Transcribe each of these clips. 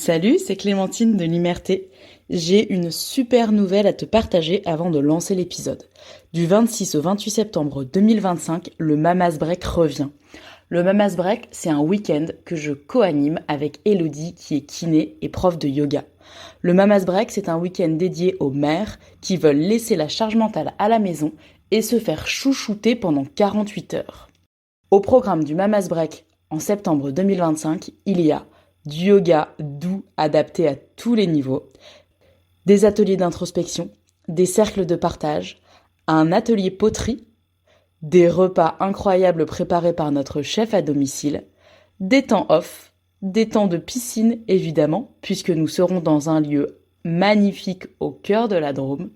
Salut, c'est Clémentine de l'Imerté. J'ai une super nouvelle à te partager avant de lancer l'épisode. Du 26 au 28 septembre 2025, le Mamas Break revient. Le Mamas Break, c'est un week-end que je co-anime avec Elodie qui est kiné et prof de yoga. Le Mamas Break, c'est un week-end dédié aux mères qui veulent laisser la charge mentale à la maison et se faire chouchouter pendant 48 heures. Au programme du Mamas Break en septembre 2025, il y a du yoga doux adapté à tous les niveaux, des ateliers d'introspection, des cercles de partage, un atelier poterie, des repas incroyables préparés par notre chef à domicile, des temps off, des temps de piscine évidemment, puisque nous serons dans un lieu magnifique au cœur de la Drôme.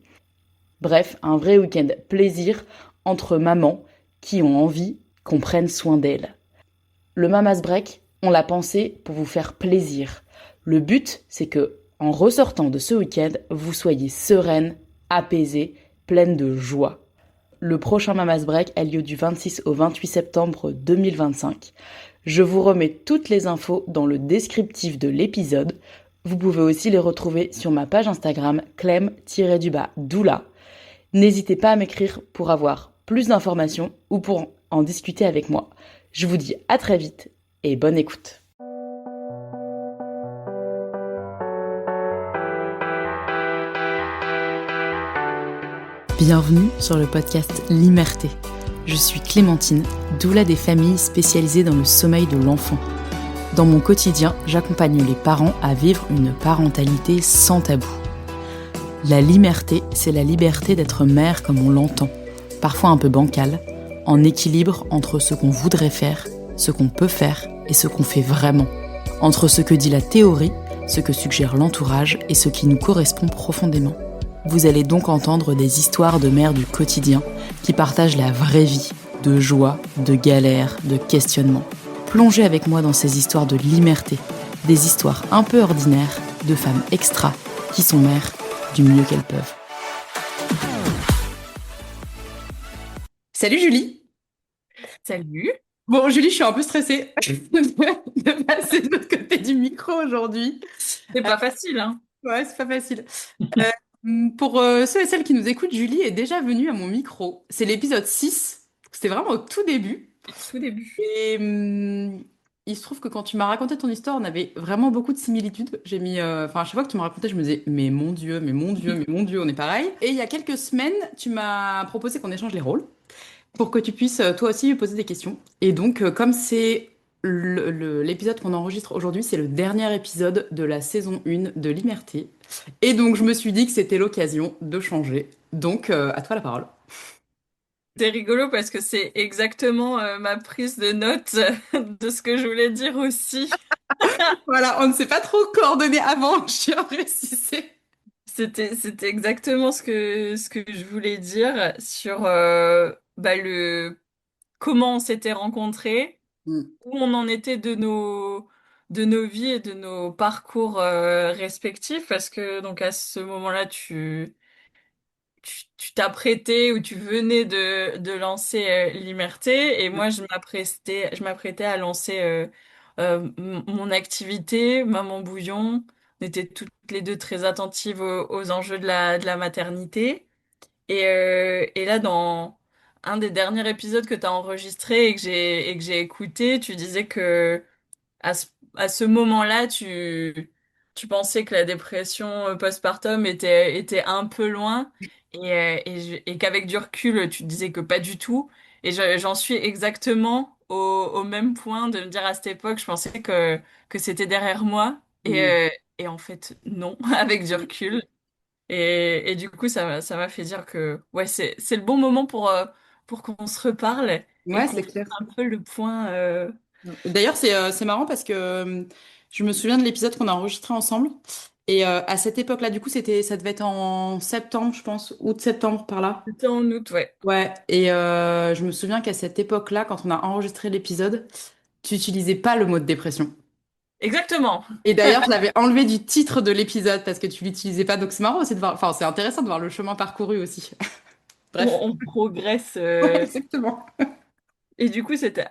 Bref, un vrai week-end plaisir entre mamans qui ont envie qu'on prenne soin d'elles. Le Mamas Break, on l'a pensé pour vous faire plaisir. Le but, c'est que, en ressortant de ce week-end, vous soyez sereine, apaisée, pleine de joie. Le prochain Mamas Break a lieu du 26 au 28 septembre 2025. Je vous remets toutes les infos dans le descriptif de l'épisode. Vous pouvez aussi les retrouver sur ma page Instagram clem-doula. N'hésitez pas à m'écrire pour avoir plus d'informations ou pour en discuter avec moi. Je vous dis à très vite et bonne écoute. Bienvenue sur le podcast L'Imerté. Je suis Clémentine, doula des familles spécialisée dans le sommeil de l'enfant. Dans mon quotidien, j'accompagne les parents à vivre une parentalité sans tabou. La Limerté, c'est la liberté d'être mère comme on l'entend, parfois un peu bancale, en équilibre entre ce qu'on voudrait faire, ce qu'on peut faire et ce qu'on fait vraiment. Entre ce que dit la théorie, ce que suggère l'entourage et ce qui nous correspond profondément. Vous allez donc entendre des histoires de mères du quotidien qui partagent la vraie vie, de joie, de galère, de questionnement. Plongez avec moi dans ces histoires de liberté, des histoires un peu ordinaires de femmes extra qui sont mères du mieux qu'elles peuvent. Salut Julie. Salut. Bon Julie, je suis un peu stressée de passer de l'autre côté du micro aujourd'hui. C'est pas facile, hein? Ouais, c'est pas facile. Euh, pour ceux et celles qui nous écoutent, Julie est déjà venue à mon micro. C'est l'épisode 6. C'était vraiment au tout début. Tout début. Et il se trouve que quand tu m'as raconté ton histoire, on avait vraiment beaucoup de similitudes. J'ai mis, enfin, à chaque fois que tu me racontais, je me disais, mais mon Dieu, mais mon Dieu, mais mon Dieu, on est pareil. Et il y a quelques semaines, tu m'as proposé qu'on échange les rôles pour que tu puisses toi aussi me poser des questions. Et donc, comme c'est l'épisode qu'on enregistre aujourd'hui, c'est le dernier épisode de la saison 1 de l'Imerté. Et donc, je me suis dit que c'était l'occasion de changer. Donc, à toi la parole. C'est rigolo parce que c'est exactement ma prise de notes de ce que je voulais dire aussi. Voilà, on ne s'est pas trop coordonné avant, je tiens à préciser. C'était exactement ce que je voulais dire sur le comment on s'était rencontrés, Mm. où on en était de nos vies et de nos parcours respectifs parce que donc à ce moment-là tu t'apprêtais ou tu venais de lancer l'Imerté et moi je m'apprêtais à lancer mon activité, Maman Bouillon. On était toutes les deux très attentives aux enjeux de la maternité. Et là, dans un des derniers épisodes que tu as enregistré et que j'ai écouté, tu disais que à ce moment-là, tu pensais que la dépression postpartum était un peu loin et qu'avec du recul, tu te disais que pas du tout. Et j'en suis exactement au même point de me dire à cette époque, je pensais que c'était derrière moi. Mm. Et en fait, non, avec du recul. Et du coup, ça m'a fait dire que ouais, c'est le bon moment pour qu'on se reparle et Ouais, qu'on c'est fasse clair. un peu le point. D'ailleurs, c'est marrant parce que je me souviens de l'épisode qu'on a enregistré ensemble. Et à cette époque-là, du coup, ça devait être en septembre, je pense, août-septembre par là. C'était en août, ouais. Ouais. Et je me souviens qu'à cette époque-là, quand on a enregistré l'épisode, tu utilisais pas le mot de dépression. Exactement. Et d'ailleurs, je l'avais enlevé du titre de l'épisode parce que tu l'utilisais pas. Donc c'est marrant aussi de voir, enfin, c'est intéressant de voir le chemin parcouru aussi. On, Bref. on progresse. Ouais, exactement. Et du coup, c'était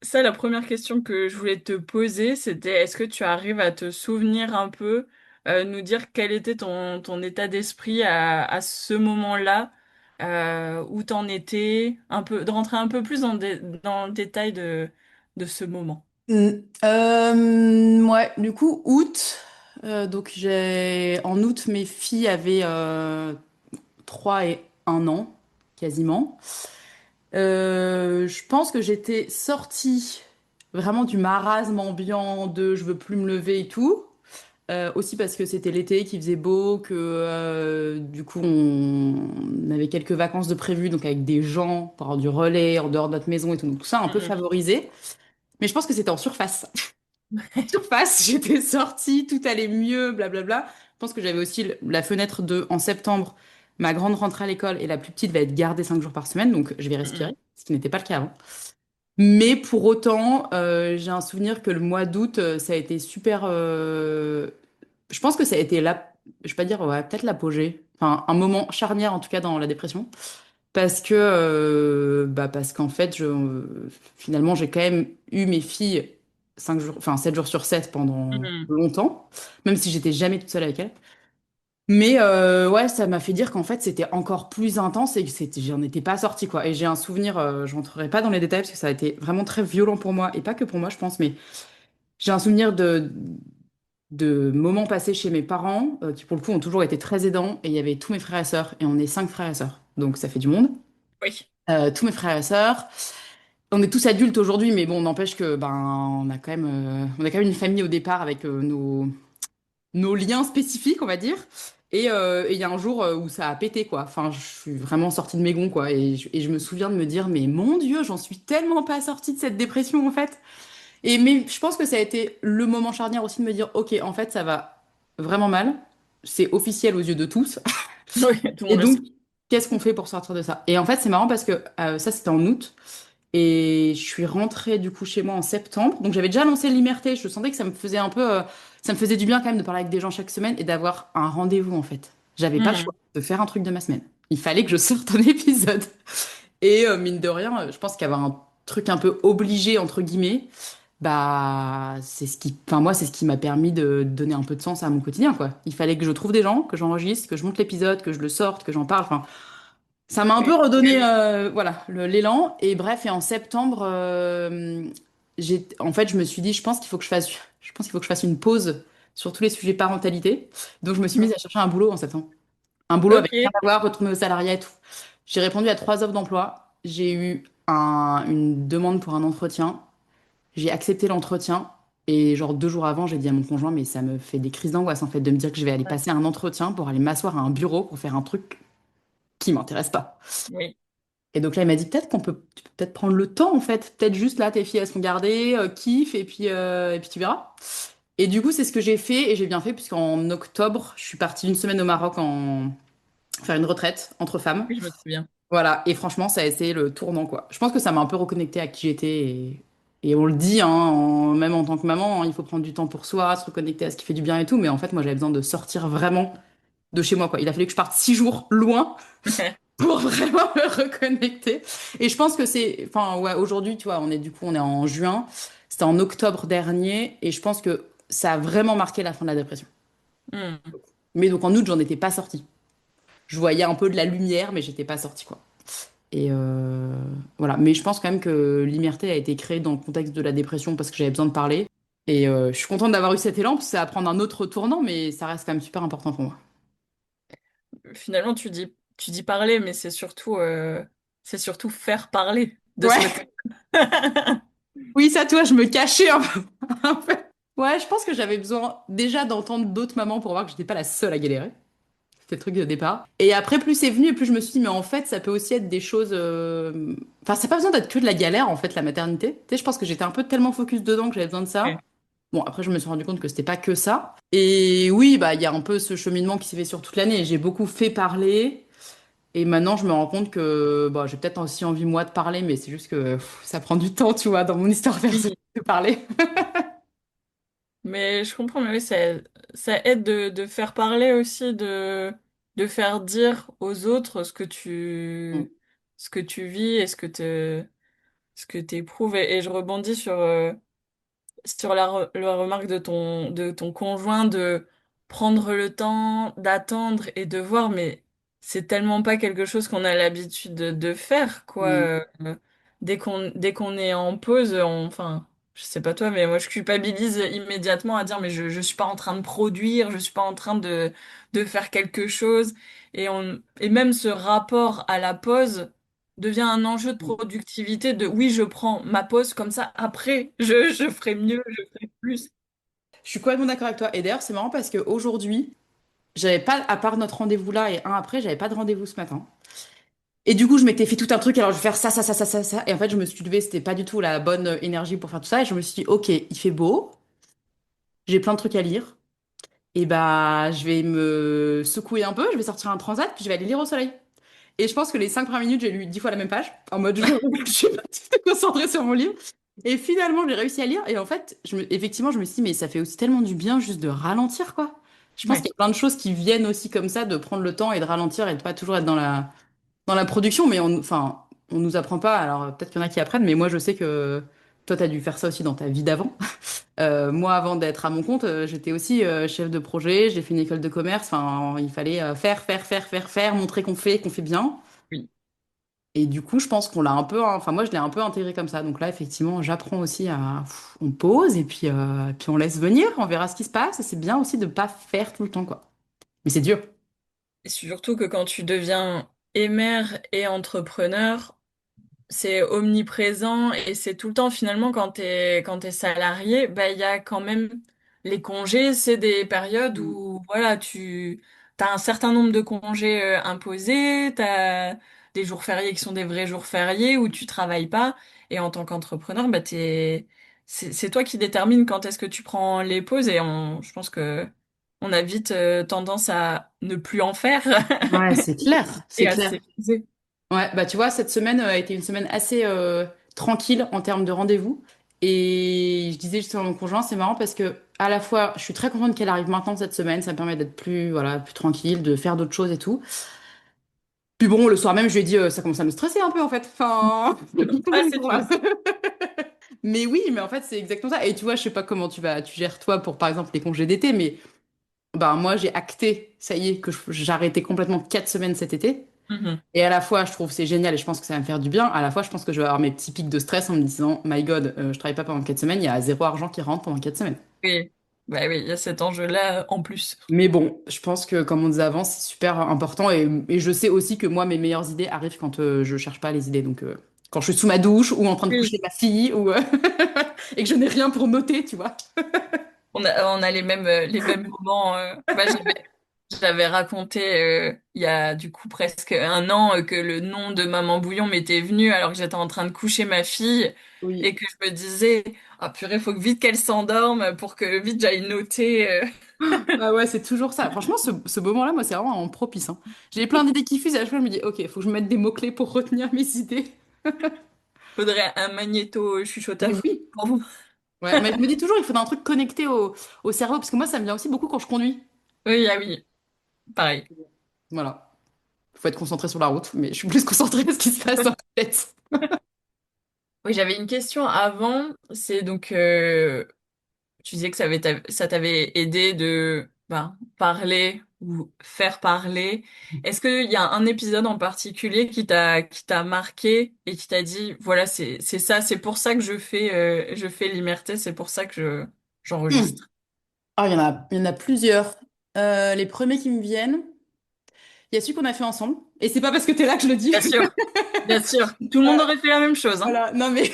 ça la première question que je voulais te poser, c'était est-ce que tu arrives à te souvenir un peu, nous dire quel était ton état d'esprit à ce moment-là, où t'en étais, un peu, de rentrer un peu plus dans le détail de ce moment. Mm. Ouais, du coup, août. Donc, en août, mes filles avaient 3 et 1 an, quasiment. Je pense que j'étais sortie vraiment du marasme ambiant de je veux plus me lever et tout. Aussi parce que c'était l'été, qu'il faisait beau, que du coup on avait quelques vacances de prévues, donc avec des gens pour avoir du relais en dehors de notre maison et tout, donc tout ça a un peu Mhm. favorisé. Mais je pense que c'était en surface. Surface, j'étais sortie, tout allait mieux, blablabla. Je pense que j'avais aussi la fenêtre de en septembre, ma grande rentrée à l'école et la plus petite va être gardée 5 jours par semaine, donc je vais respirer, Mhm. ce qui n'était pas le cas avant. Mais pour autant, j'ai un souvenir que le mois d'août, ça a été super. Je pense que ça a été je vais pas dire, ouais, peut-être l'apogée. Enfin, un moment charnière en tout cas dans la dépression. Parce qu'en fait, finalement, j'ai quand même eu mes filles 5 jours, enfin 7 jours sur 7 pendant Mhm. longtemps, même si j'étais jamais toute seule avec elles. Mais ouais, ça m'a fait dire qu'en fait, c'était encore plus intense et que j'en étais pas sortie, quoi. Et j'ai un souvenir, je rentrerai pas dans les détails parce que ça a été vraiment très violent pour moi, et pas que pour moi, je pense, mais j'ai un souvenir de moments passés chez mes parents, qui pour le coup ont toujours été très aidants, et il y avait tous mes frères et sœurs, et on est 5 frères et sœurs, donc ça fait du monde. Oui, Tous mes frères et sœurs. On est tous adultes aujourd'hui, mais bon, n'empêche que ben on a quand même une famille au départ avec nos liens spécifiques, on va dire. Et il y a un jour où ça a pété, quoi. Enfin, je suis vraiment sortie de mes gonds, quoi. Et je me souviens de me dire, mais mon Dieu, j'en suis tellement pas sortie de cette dépression, en fait. Mais je pense que ça a été le moment charnière aussi de me dire, ok, en fait, ça va vraiment mal. C'est officiel aux yeux de tous. oui, tout le Et monde le donc, sait. qu'est-ce qu'on fait pour sortir de ça? Et en fait, c'est marrant parce que ça, c'était en août. Et je suis rentrée du coup chez moi en septembre. Donc j'avais déjà lancé l'Imerté. Je sentais que ça me faisait un peu, ça me faisait du bien quand même de parler avec des gens chaque semaine et d'avoir un rendez-vous en fait. J'avais pas le choix Mhm. de faire un truc de ma semaine. Il fallait que je sorte un épisode. Et mine de rien, je pense qu'avoir un truc un peu obligé entre guillemets, bah enfin moi c'est ce qui m'a permis de donner un peu de sens à mon quotidien quoi. Il fallait que je trouve des gens, que j'enregistre, que je monte l'épisode, que je le sorte, que j'en parle. Enfin, ça m'a un peu Oui. redonné voilà, l'élan. Et bref, et en septembre, en fait, je me suis dit, je pense qu'il faut que je fasse une pause sur tous les sujets parentalité. Donc, je me suis mise à chercher un boulot en septembre. Un boulot avec rien Ok. à voir, retourner au salariat et tout. J'ai répondu à 3 offres d'emploi. J'ai eu une demande pour un entretien. J'ai accepté l'entretien. Et genre 2 jours avant, j'ai dit à mon conjoint, mais ça me fait des crises d'angoisse en fait de me dire que je vais aller passer un entretien pour aller m'asseoir à un bureau pour faire un truc qui m'intéresse pas. Oui. Et donc là, il m'a dit peut-être tu peux peut-être prendre le temps en fait, peut-être juste là, tes filles elles sont gardées, kiffe et puis tu verras. Et du coup, c'est ce que j'ai fait et j'ai bien fait puisqu'en octobre, je suis partie une semaine au Maroc en faire une retraite entre femmes. Oui, je me souviens. Voilà, et franchement, ça a été le tournant quoi. Je pense que ça m'a un peu reconnecté à qui j'étais et on le dit, hein, même en tant que maman, hein, il faut prendre du temps pour soi, se reconnecter à ce qui fait du bien et tout. Mais en fait, moi, j'avais besoin de sortir vraiment de chez moi quoi. Il a fallu que je parte 6 jours loin pour vraiment me reconnecter. Et je pense que enfin, ouais, aujourd'hui, tu vois, on est en juin, c'était en octobre dernier, et je pense que ça a vraiment marqué la fin de la dépression. Hmm. Mais donc en août, j'en étais pas sortie. Je voyais un peu de la lumière, mais j'étais pas sortie, quoi. Et voilà. Mais je pense quand même que l'IMRT a été créée dans le contexte de la dépression parce que j'avais besoin de parler. Et je suis contente d'avoir eu cet élan, parce que ça va prendre un autre tournant, mais ça reste quand même super important pour moi. Finalement, tu dis parler, mais c'est surtout faire parler de ce que Ouais, tu. oui, ça, toi, je me cachais un peu. Un peu. Ouais, je pense que j'avais besoin déjà d'entendre d'autres mamans pour voir que j'étais pas la seule à galérer. C'était le truc de départ. Et après, plus c'est venu, et plus je me suis dit, mais en fait, ça peut aussi être des choses. Enfin, ça n'a pas besoin d'être que de la galère, en fait, la maternité. Tu sais, je pense que j'étais un peu tellement focus dedans que j'avais besoin de ça. Ouais. Bon, après, je me suis rendu compte que c'était pas que ça. Et oui, bah, il y a un peu ce cheminement qui s'est fait sur toute l'année. J'ai beaucoup fait parler. Et maintenant, je me rends compte que bah, j'ai peut-être aussi envie, moi, de parler, mais c'est juste que ça prend du temps, tu vois, dans mon histoire personnelle Oui, de parler. mais je comprends, mais oui, ça aide de faire parler aussi, de faire dire aux autres ce que tu vis et ce que te, ce que tu éprouves. Et je rebondis sur la remarque de ton conjoint de prendre le temps d'attendre et de voir, mais c'est tellement pas quelque chose qu'on a l'habitude de faire, quoi. Mm. Dès qu'on est en pause, enfin, je sais pas toi, mais moi je culpabilise immédiatement à dire, mais je suis pas en train de produire, je suis pas en train de faire quelque chose. Et même ce rapport à la pause devient un enjeu de productivité de oui, je prends ma pause comme ça, après, je ferai mieux, je ferai plus. Je suis complètement d'accord avec toi. Et d'ailleurs, c'est marrant parce qu'aujourd'hui, j'avais pas, à part notre rendez-vous là et un après, j'avais pas de rendez-vous ce matin. Et du coup, je m'étais fait tout un truc, alors je vais faire ça, ça, ça, ça, ça, ça. Et en fait, je me suis levée, c'était pas du tout la bonne énergie pour faire tout ça. Et je me suis dit, ok, il fait beau, j'ai plein de trucs à lire. Et bah, je vais me secouer un peu, je vais sortir un transat, puis je vais aller lire au soleil. Et je pense que les 5 premières minutes, j'ai lu 10 fois la même page, en mode je suis pas tout concentrée sur mon livre. Et finalement, j'ai réussi à lire. Et en fait, effectivement, je me suis dit, mais ça fait aussi tellement du bien juste de ralentir, quoi. Je pense qu'il Ouais, y a plein de choses qui viennent aussi comme ça, de prendre le temps et de ralentir et de pas toujours être dans la production. Mais enfin, on nous apprend pas. Alors peut-être qu'il y en a qui apprennent, mais moi, je sais que toi, tu as dû faire ça aussi dans ta vie d'avant. Moi, avant d'être à mon compte, j'étais aussi chef de projet, j'ai fait une école de commerce. Enfin, il fallait faire, montrer qu'on fait bien. oui. Et du coup, je pense qu'on l'a un peu, enfin, moi, je l'ai un peu intégré comme ça. Donc là, effectivement, j'apprends aussi on pause et puis on laisse venir, on verra ce qui se passe. Et c'est bien aussi de pas faire tout le temps, quoi. Mais c'est dur. Et surtout que quand tu deviens et mère et entrepreneur, c'est omniprésent et c'est tout le temps finalement quand t'es salarié, bah il y a quand même les congés, c'est des périodes Mm. où voilà, tu as un certain nombre de congés imposés, t'as des jours fériés qui sont des vrais jours fériés où tu travailles pas et en tant qu'entrepreneur, bah c'est toi qui détermines quand est-ce que tu prends les pauses et je pense que on a vite tendance à ne plus en faire Ouais, c'est clair, c'est et à clair. s'épuiser. Ouais, bah tu vois, cette semaine a été une semaine assez tranquille en termes de rendez-vous. Et je disais justement à mon conjoint, c'est marrant parce que à la fois, je suis très contente qu'elle arrive maintenant cette semaine, ça me permet d'être plus, voilà, plus tranquille, de faire d'autres choses et tout. Puis bon, le soir même, je lui ai dit, ça commence à me stresser un peu en fait. Enfin, Ah, c'est voilà. une Mais oui, mais en fait, c'est exactement ça. Et tu vois, je sais pas comment tu gères toi pour par exemple les congés d'été, mais bah moi j'ai acté, ça y est, que j'arrêtais complètement 4 semaines cet été. Mhm. Et à la fois, je trouve c'est génial et je pense que ça va me faire du bien. À la fois, je pense que je vais avoir mes petits pics de stress en me disant, My God, je travaille pas pendant 4 semaines, il y a zéro argent qui rentre pendant 4 semaines. Oui, bah oui, il y a cet enjeu-là en plus. Mais bon, je pense que comme on disait avant, c'est super important et je sais aussi que moi, mes meilleures idées arrivent quand je cherche pas les idées. Donc, quand je suis sous ma douche ou en train de Oui. coucher ma fille ou et que je n'ai rien pour noter, tu vois. On a les mêmes moments. Bah, j'avais raconté il y a du coup presque un an que le nom de Maman Bouillon m'était venu alors que j'étais en train de coucher ma fille Oui. et que je me disais, ah purée, faut que vite qu'elle s'endorme pour que vite j'aille noter. Ah ouais, c'est toujours ça. Franchement, ce moment-là, moi, c'est vraiment en propice, hein. J'ai plein d'idées qui fusent et à chaque fois, je me dis, ok, faut que je me mette des mots-clés pour retenir mes idées. Faudrait un magnéto Mais chuchoteur oui. pour vous. Ouais, mais je me dis toujours, il faut un truc connecté au cerveau, parce que moi, ça me vient aussi beaucoup quand je conduis. Oui, ah oui, pareil. Voilà. Faut être concentré sur la route, mais je suis plus concentrée sur ce qui se passe dans la tête. Oui, j'avais une question avant. C'est donc, tu disais que ça t'avait aidé de ben, parler ou faire parler. Est-ce qu'il y a un épisode en particulier qui t'a marqué et qui t'a dit, voilà, c'est ça, c'est pour ça que je fais l'immerté, c'est pour ça que Hmm. j'enregistre. Ah, il y en a plusieurs. Les premiers qui me viennent, il y a celui qu'on a fait ensemble. Et c'est pas parce que t'es là que je le dis. Bien sûr, bien sûr. Tout le monde aurait fait la même chose, hein. Voilà, non mais,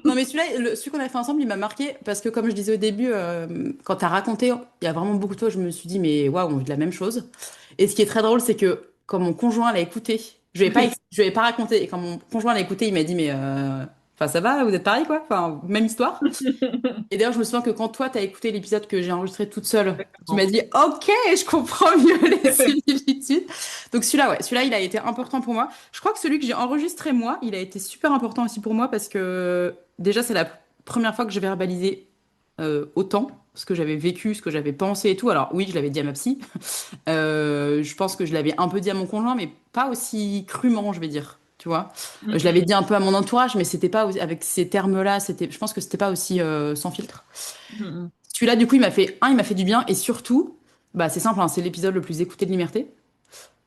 non mais celui-là, celui qu'on a fait ensemble, il m'a marqué parce que comme je disais au début, quand t'as raconté, il y a vraiment beaucoup de fois, je me suis dit, mais waouh, on vit de la même chose. Et ce qui est très drôle, c'est que quand mon conjoint l'a écouté, je lui ai pas raconté, et quand mon conjoint l'a écouté, il m'a dit, mais enfin ça va, vous êtes pareil quoi, enfin même histoire. Et d'ailleurs, je me souviens que quand toi, t'as écouté l'épisode que j'ai enregistré toute seule, tu m'as Exactement. dit, OK, je comprends mieux les similitudes. Donc celui-là, ouais, celui-là, il a été important pour moi. Je crois que celui que j'ai enregistré moi, il a été super important aussi pour moi parce que déjà, c'est la première fois que j'ai verbalisé autant ce que j'avais vécu, ce que j'avais pensé et tout. Alors oui, je l'avais dit à ma psy. Je pense que je l'avais un peu dit à mon conjoint, mais pas aussi crûment, je vais dire. Tu tu vois. Mm, Je l'avais mm, dit un peu à mon entourage, mais c'était pas avec ces termes-là, je pense que c'était pas aussi sans filtre. mm, mm. Celui-là, du coup, il m'a fait du bien, et surtout, bah, c'est simple, hein, c'est l'épisode le plus écouté de Liberté.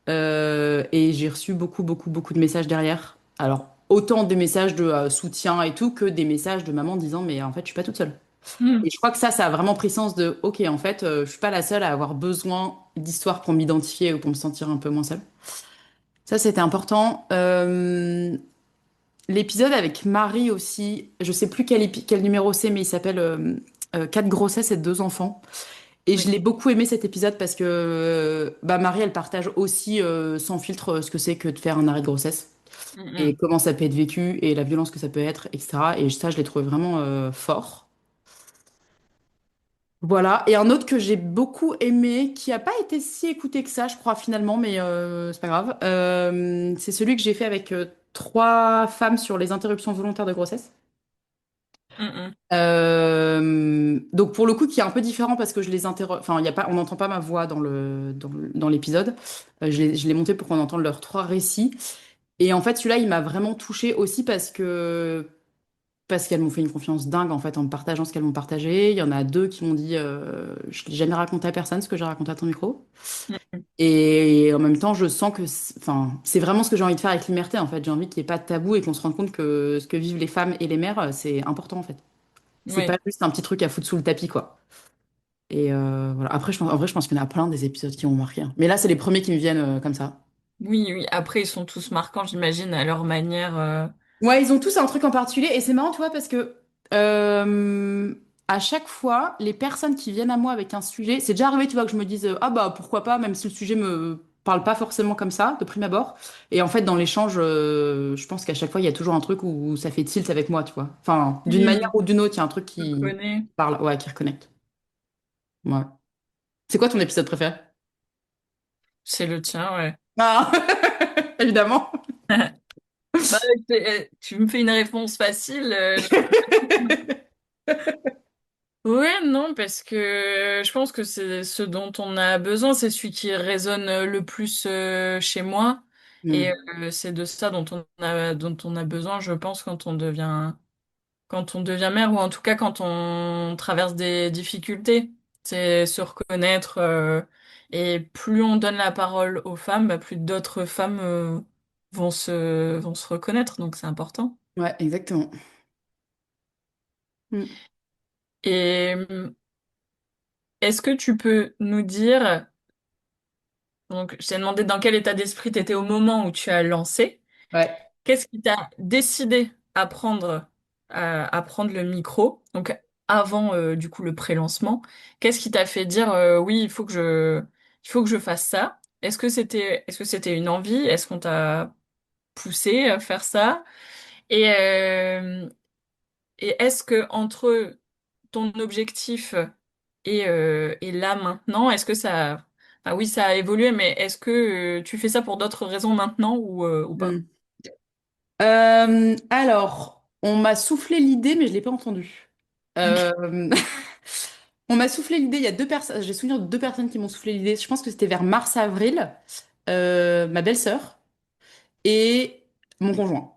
Et j'ai reçu beaucoup, beaucoup, beaucoup de messages derrière. Alors, autant des messages de soutien et tout, que des messages de maman disant, mais en fait, je suis pas toute seule. Mm. Et je crois que ça a vraiment pris sens de, ok, en fait, je suis pas la seule à avoir besoin d'histoires pour m'identifier ou pour me sentir un peu moins seule. Ça, c'était important. L'épisode avec Marie aussi, je sais plus quel numéro c'est, mais il s'appelle 4 grossesses et 2 enfants. Et je Oui. l'ai beaucoup aimé cet épisode parce que bah, Marie, elle partage aussi sans filtre ce que c'est que de faire un arrêt de grossesse Mm, et mm. comment ça peut être vécu et la violence que ça peut être, etc. Et ça, je l'ai trouvé vraiment fort. Voilà. Et un autre que j'ai beaucoup aimé, qui a pas été si écouté que ça, je crois finalement, mais c'est pas grave. C'est celui que j'ai fait avec 3 femmes sur les interruptions volontaires de grossesse. Mm, mm. Donc pour le coup qui est un peu différent parce que je les interroge, enfin il y a pas, on n'entend pas ma voix dans l'épisode. Je l'ai monté pour qu'on entende leurs 3 récits. Et en fait celui-là il m'a vraiment touchée aussi parce qu'elles m'ont fait une confiance dingue en fait en me partageant ce qu'elles m'ont partagé. Il y en a 2 qui m'ont dit je l'ai jamais raconté à personne ce que j'ai raconté à ton micro. Mm. Et en même temps je sens que enfin c'est vraiment ce que j'ai envie de faire avec Liberté en fait. J'ai envie qu'il n'y ait pas de tabou et qu'on se rende compte que ce que vivent les femmes et les mères c'est important en fait. C'est pas Oui. juste un petit truc à foutre sous le tapis, quoi. Et voilà. Après, en vrai, je pense qu'il y en a plein des épisodes qui m'ont marqué, hein. Mais là, c'est les premiers qui me viennent comme ça. Oui, oui. Après, ils sont tous marquants, j'imagine, à leur manière. Ouais, ils ont tous un truc en particulier. Et c'est marrant, tu vois, parce que euh, à chaque fois, les personnes qui viennent à moi avec un sujet, c'est déjà arrivé, tu vois, que je me dise, ah bah pourquoi pas, même si le sujet me parle pas forcément comme ça, de prime abord. Et en fait, dans l'échange, je pense qu'à chaque fois, il y a toujours un truc où ça fait tilt avec moi, tu vois. Enfin, d'une manière Hmm, ou d'une autre, il y a un truc je qui connais. parle, ouais, qui reconnecte. Ouais. C'est quoi ton épisode préféré? C'est le tien, ouais. Ah, évidemment. Bah, tu me fais une réponse facile. Ouais, non, parce que je pense que c'est ce dont on a besoin, c'est celui qui résonne le plus chez moi. Et Hmm. c'est de ça dont on a besoin, je pense, quand on devient mère, ou en tout cas quand on traverse des difficultés. C'est se reconnaître. Et plus on donne la parole aux femmes, bah, plus d'autres femmes vont se reconnaître. Donc c'est important. Ouais, exactement. Hmm. Et est-ce que tu peux nous dire, donc je t'ai demandé dans quel état d'esprit tu étais au moment où tu as lancé, Ouais. qu'est-ce qui t'a décidé à prendre le micro, donc avant du coup le pré-lancement, qu'est-ce qui t'a fait dire oui, il faut que je fasse ça? Est-ce que c'était une envie? Est-ce qu'on t'a poussé à faire ça? Et, euh, et est-ce que entre ton objectif et là maintenant, est-ce que ça... Ah oui, ça a évolué, mais est-ce que tu fais ça pour d'autres raisons maintenant ou pas? Hmm. Alors, on m'a soufflé l'idée, mais je l'ai pas entendue. Euh, On m'a soufflé l'idée, il y a 2 personnes, j'ai souvenir de 2 personnes qui m'ont soufflé l'idée. Je pense que c'était vers mars-avril. Ma belle-sœur et mon conjoint.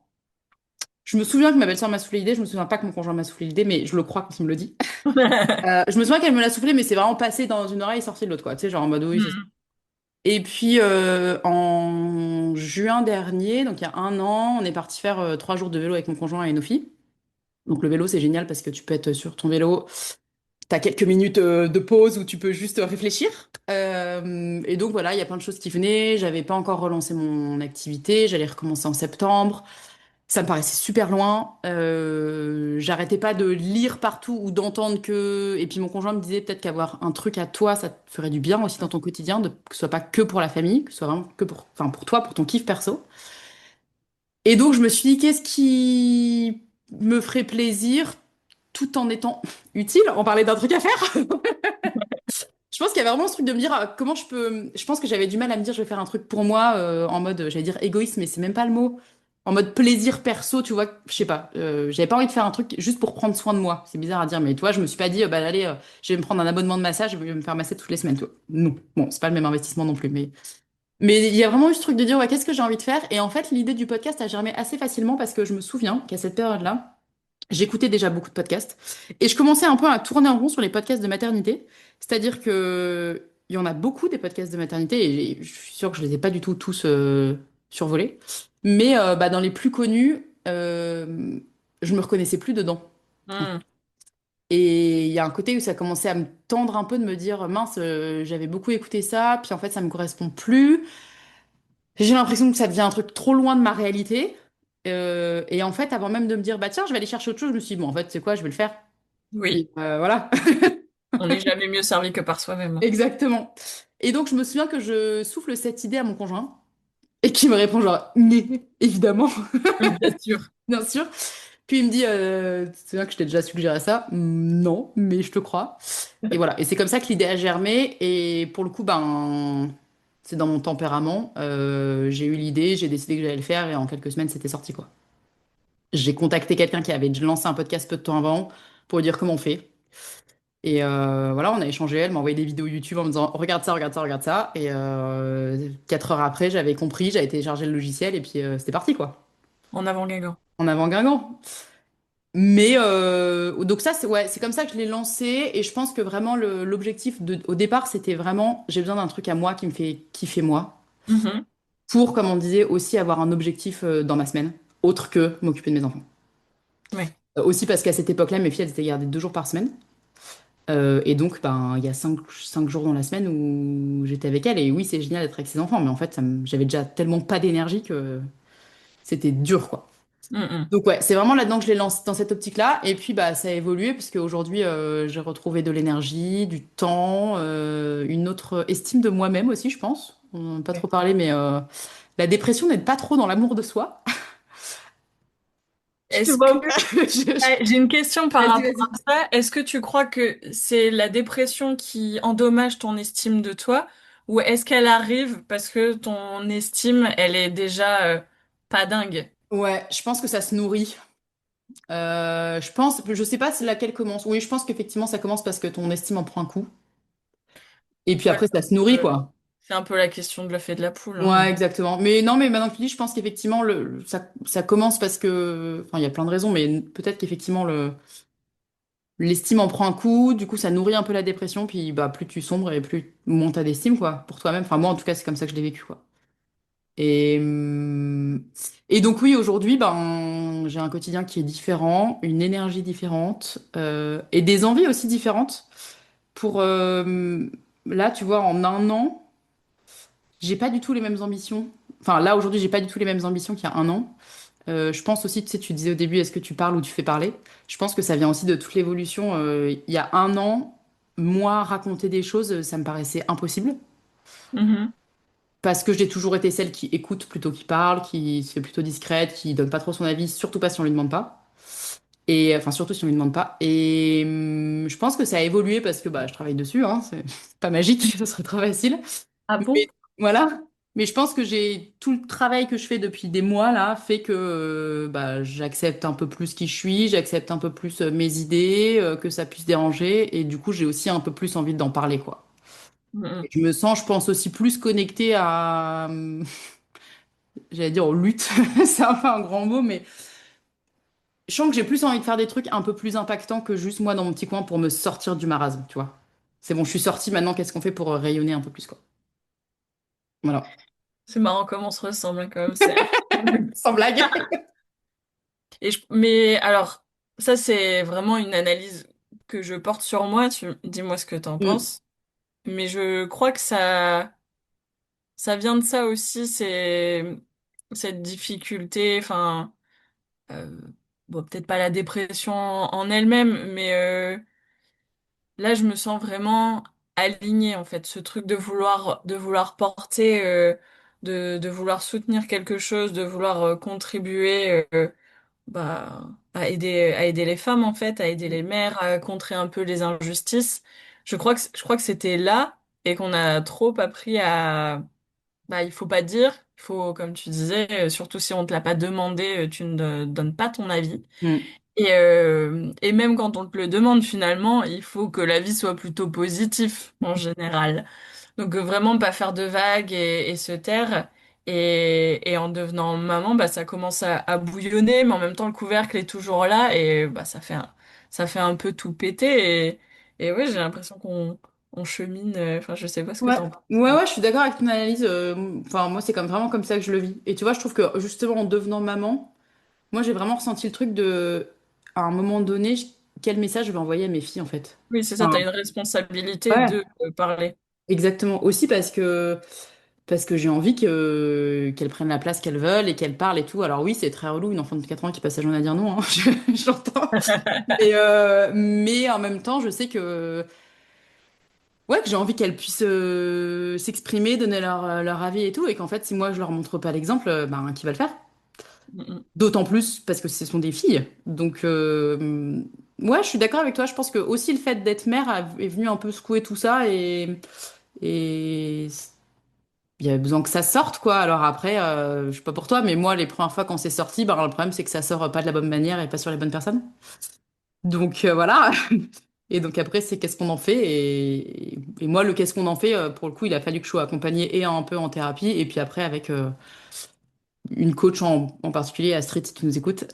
Je me souviens que ma belle-sœur m'a soufflé l'idée, je me souviens pas que mon conjoint m'a soufflé l'idée, mais je le crois quand il me le dit. Je me souviens qu'elle me l'a soufflé, mais c'est vraiment passé dans une oreille et sorti de l'autre, quoi. Tu sais, genre en mode oui, c'est ça. Hmm. Et puis en juin dernier, donc il y a un an, on est parti faire 3 jours de vélo avec mon conjoint et nos filles. Donc le vélo, c'est génial parce que tu peux être sur ton vélo, t'as quelques minutes de pause où tu peux juste réfléchir. Et donc voilà, il y a plein de choses qui venaient. J'avais pas encore relancé mon activité, j'allais recommencer en septembre. Ça me paraissait super loin. J'arrêtais pas de lire partout ou d'entendre que. Et puis mon conjoint me disait peut-être qu'avoir un truc à toi, ça te ferait du bien aussi dans ton quotidien, que ce soit pas que pour la famille, que ce soit vraiment que pour, enfin, pour toi, pour ton kiff perso. Et donc je me suis dit, qu'est-ce qui me ferait plaisir tout en étant utile? On parlait d'un truc à faire. Je pense qu'il y avait vraiment ce truc de me dire comment je peux. Je pense que j'avais du mal à me dire je vais faire un truc pour moi en mode, j'allais dire égoïste, mais c'est même pas le mot. En mode plaisir perso, tu vois, je sais pas. J'avais pas envie de faire un truc juste pour prendre soin de moi. C'est bizarre à dire, mais toi, je me suis pas dit, bah allez, je vais me prendre un abonnement de massage, je vais me faire masser toutes les semaines, toi. Non, bon, c'est pas le même investissement non plus, mais. Mais il y a vraiment eu ce truc de dire, ouais, qu'est-ce que j'ai envie de faire? Et en fait, l'idée du podcast a germé assez facilement parce que je me souviens qu'à cette période-là, j'écoutais déjà beaucoup de podcasts et je commençais un peu à tourner en rond sur les podcasts de maternité. C'est-à-dire que il y en a beaucoup des podcasts de maternité et je suis sûre que je les ai pas du tout tous survolés. Mais bah, dans les plus connus, je me reconnaissais plus dedans. Hmm. Et il y a un côté où ça commençait à me tendre un peu de me dire, mince, j'avais beaucoup écouté ça, puis en fait ça me correspond plus. J'ai l'impression que ça devient un truc trop loin de ma réalité. Et en fait, avant même de me dire, bah tiens, je vais aller chercher autre chose, je me suis dit, bon, en fait, c'est quoi, je vais le faire. Oui, Et voilà, on n'est jamais mieux servi que par soi-même. exactement. Et donc, je me souviens que je souffle cette idée à mon conjoint et qu'il me répond genre, mais évidemment, Bien sûr. bien sûr. Puis il me dit, c'est vrai que je t'ai déjà suggéré ça. Non, mais je te crois. Et voilà. Et c'est comme ça que l'idée a germé. Et pour le coup, ben, c'est dans mon tempérament. J'ai eu l'idée, j'ai décidé que j'allais le faire et en quelques semaines, c'était sorti, quoi. J'ai contacté quelqu'un qui avait déjà lancé un podcast peu de temps avant pour lui dire comment on fait. Et voilà, on a échangé. Elle m'a envoyé des vidéos YouTube en me disant regarde ça, regarde ça, regarde ça. Et 4 heures après, j'avais compris, j'avais téléchargé le logiciel et puis c'était parti, quoi. En avant Guingamp. En avant Guingamp. Mais donc ça, c'est ouais, c'est comme ça que je l'ai lancé. Et je pense que vraiment l'objectif au départ, c'était vraiment j'ai besoin d'un truc à moi qui me fait kiffer moi. Mhm. Pour, comme on disait, aussi avoir un objectif dans ma semaine, autre que m'occuper de mes enfants. Ouais. Aussi parce qu'à cette époque-là, mes filles, elles étaient gardées 2 jours par semaine. Et donc, ben, il y a cinq jours dans la semaine où j'étais avec elles. Et oui, c'est génial d'être avec ses enfants, mais en fait, j'avais déjà tellement pas d'énergie que c'était dur, quoi. Mhm. Donc, ouais, c'est vraiment là-dedans que je l'ai lancé dans cette optique-là. Et puis, bah, ça a évolué parce qu'aujourd'hui, j'ai retrouvé de l'énergie, du temps, une autre estime de moi-même aussi, je pense. On n'en a pas trop Ouais. parlé, mais la dépression n'aide pas trop dans l'amour de soi. Tu Est-ce vois que un peu J'ai une question par Vas-y, rapport vas-y. à ça. Est-ce que tu crois que c'est la dépression qui endommage ton estime de toi ou est-ce qu'elle arrive parce que ton estime, elle est déjà pas dingue? Ouais, je pense que ça se nourrit. Je pense, je sais pas c'est laquelle commence. Oui, je pense qu'effectivement ça commence parce que ton estime en prend un coup. Et puis Ouais, après ça se nourrit, quoi. c'est un peu la question de l'œuf et de la poule, hein. Ouais, exactement. Mais non, mais maintenant que tu dis, je pense qu'effectivement ça commence parce que, enfin, il y a plein de raisons, mais peut-être qu'effectivement l'estime en prend un coup. Du coup, ça nourrit un peu la dépression. Puis bah plus tu sombres et plus moins t'as d'estime, quoi, pour toi-même. Enfin moi en tout cas c'est comme ça que je l'ai vécu, quoi. Et, et donc oui, aujourd'hui, ben, j'ai un quotidien qui est différent, une énergie différente et des envies aussi différentes. Pour là, tu vois, en un an, j'ai pas du tout les mêmes ambitions. Enfin, là, aujourd'hui, j'ai pas du tout les mêmes ambitions qu'il y a un an. Je pense aussi, tu sais, tu disais au début, est-ce que tu parles ou tu fais parler? Je pense que ça vient aussi de toute l'évolution. Il y a un an, moi, raconter des choses, ça me paraissait impossible. Mhm. Parce que j'ai toujours été celle qui écoute plutôt qui parle, qui se fait plutôt discrète, qui donne pas trop son avis, surtout pas si on lui demande pas. Et enfin, surtout si on lui demande pas. Et je pense que ça a évolué parce que bah, je travaille dessus, hein, c'est pas magique, ce serait trop facile. Ah Mais bon? voilà. Mais je pense que j'ai tout le travail que je fais depuis des mois là fait que bah, j'accepte un peu plus qui je suis, j'accepte un peu plus mes idées, que ça puisse déranger. Et du coup, j'ai aussi un peu plus envie d'en parler, quoi. Et Mhm. je me sens, je pense, aussi plus connectée à, j'allais dire aux luttes, c'est un peu un grand mot, mais je sens que j'ai plus envie de faire des trucs un peu plus impactants que juste moi dans mon petit coin pour me sortir du marasme, tu vois. C'est bon, je suis sortie maintenant, qu'est-ce qu'on fait pour rayonner un peu plus, quoi. Voilà. C'est marrant comme on se ressemble, hein, quand même. C'est... Sans blague. Mais alors, ça c'est vraiment une analyse que je porte sur moi. Dis-moi ce que t'en Mm, penses. Mais je crois que ça vient de ça aussi, c'est cette difficulté, enfin, euh, bon, peut-être pas la dépression en elle-même, mais là, je me sens vraiment alignée, en fait, ce truc de vouloir porter, de vouloir soutenir quelque chose, de vouloir contribuer, bah, à aider les femmes, en fait, à aider les mères, à contrer un peu les injustices. Je crois que c'était là et qu'on a trop appris à bah, il faut pas dire, il faut, comme tu disais, surtout si on te l'a pas demandé, tu ne donnes pas ton avis. mm, Et même quand on te le demande, finalement, il faut que l'avis soit plutôt positif, en général. Donc vraiment pas faire de vagues et se taire. Et en devenant maman, bah, ça commence à bouillonner, mais en même temps le couvercle est toujours là et bah, ça fait un peu tout péter. Et ouais, j'ai l'impression qu'on chemine. Enfin, je sais pas ce que Ouais, t'en penses. ouais, je suis d'accord avec ton analyse. Enfin, moi, c'est comme vraiment comme ça que je le vis. Et tu vois, je trouve que justement en devenant maman, moi, j'ai vraiment ressenti le truc de, à un moment donné, quel message je vais envoyer à mes filles, en fait. Oui, c'est ça, Enfin, t'as une responsabilité ouais, de parler. exactement. Aussi parce que j'ai envie qu'elles prennent la place qu'elles veulent et qu'elles parlent et tout. Alors oui, c'est très relou, une enfant de 4 ans qui passe sa journée à dire non, hein, j'entends. Mais en même temps, je sais que ouais, que j'ai envie qu'elles puissent s'exprimer, donner leur avis et tout, et qu'en fait, si moi je leur montre pas l'exemple, ben qui va le faire? Mm, mm. D'autant plus parce que ce sont des filles. Donc ouais, je suis d'accord avec toi. Je pense que aussi le fait d'être mère est venu un peu secouer tout ça et il y avait besoin que ça sorte quoi. Alors après, je sais pas pour toi, mais moi les premières fois quand c'est sorti, ben, le problème c'est que ça sort pas de la bonne manière et pas sur les bonnes personnes. Donc voilà. Et donc après, c'est qu'est-ce qu'on en fait et moi, le qu'est-ce qu'on en fait, pour le coup, il a fallu que je sois accompagnée et un peu en thérapie et puis après avec une coach en particulier, Astrid, si tu nous écoutes,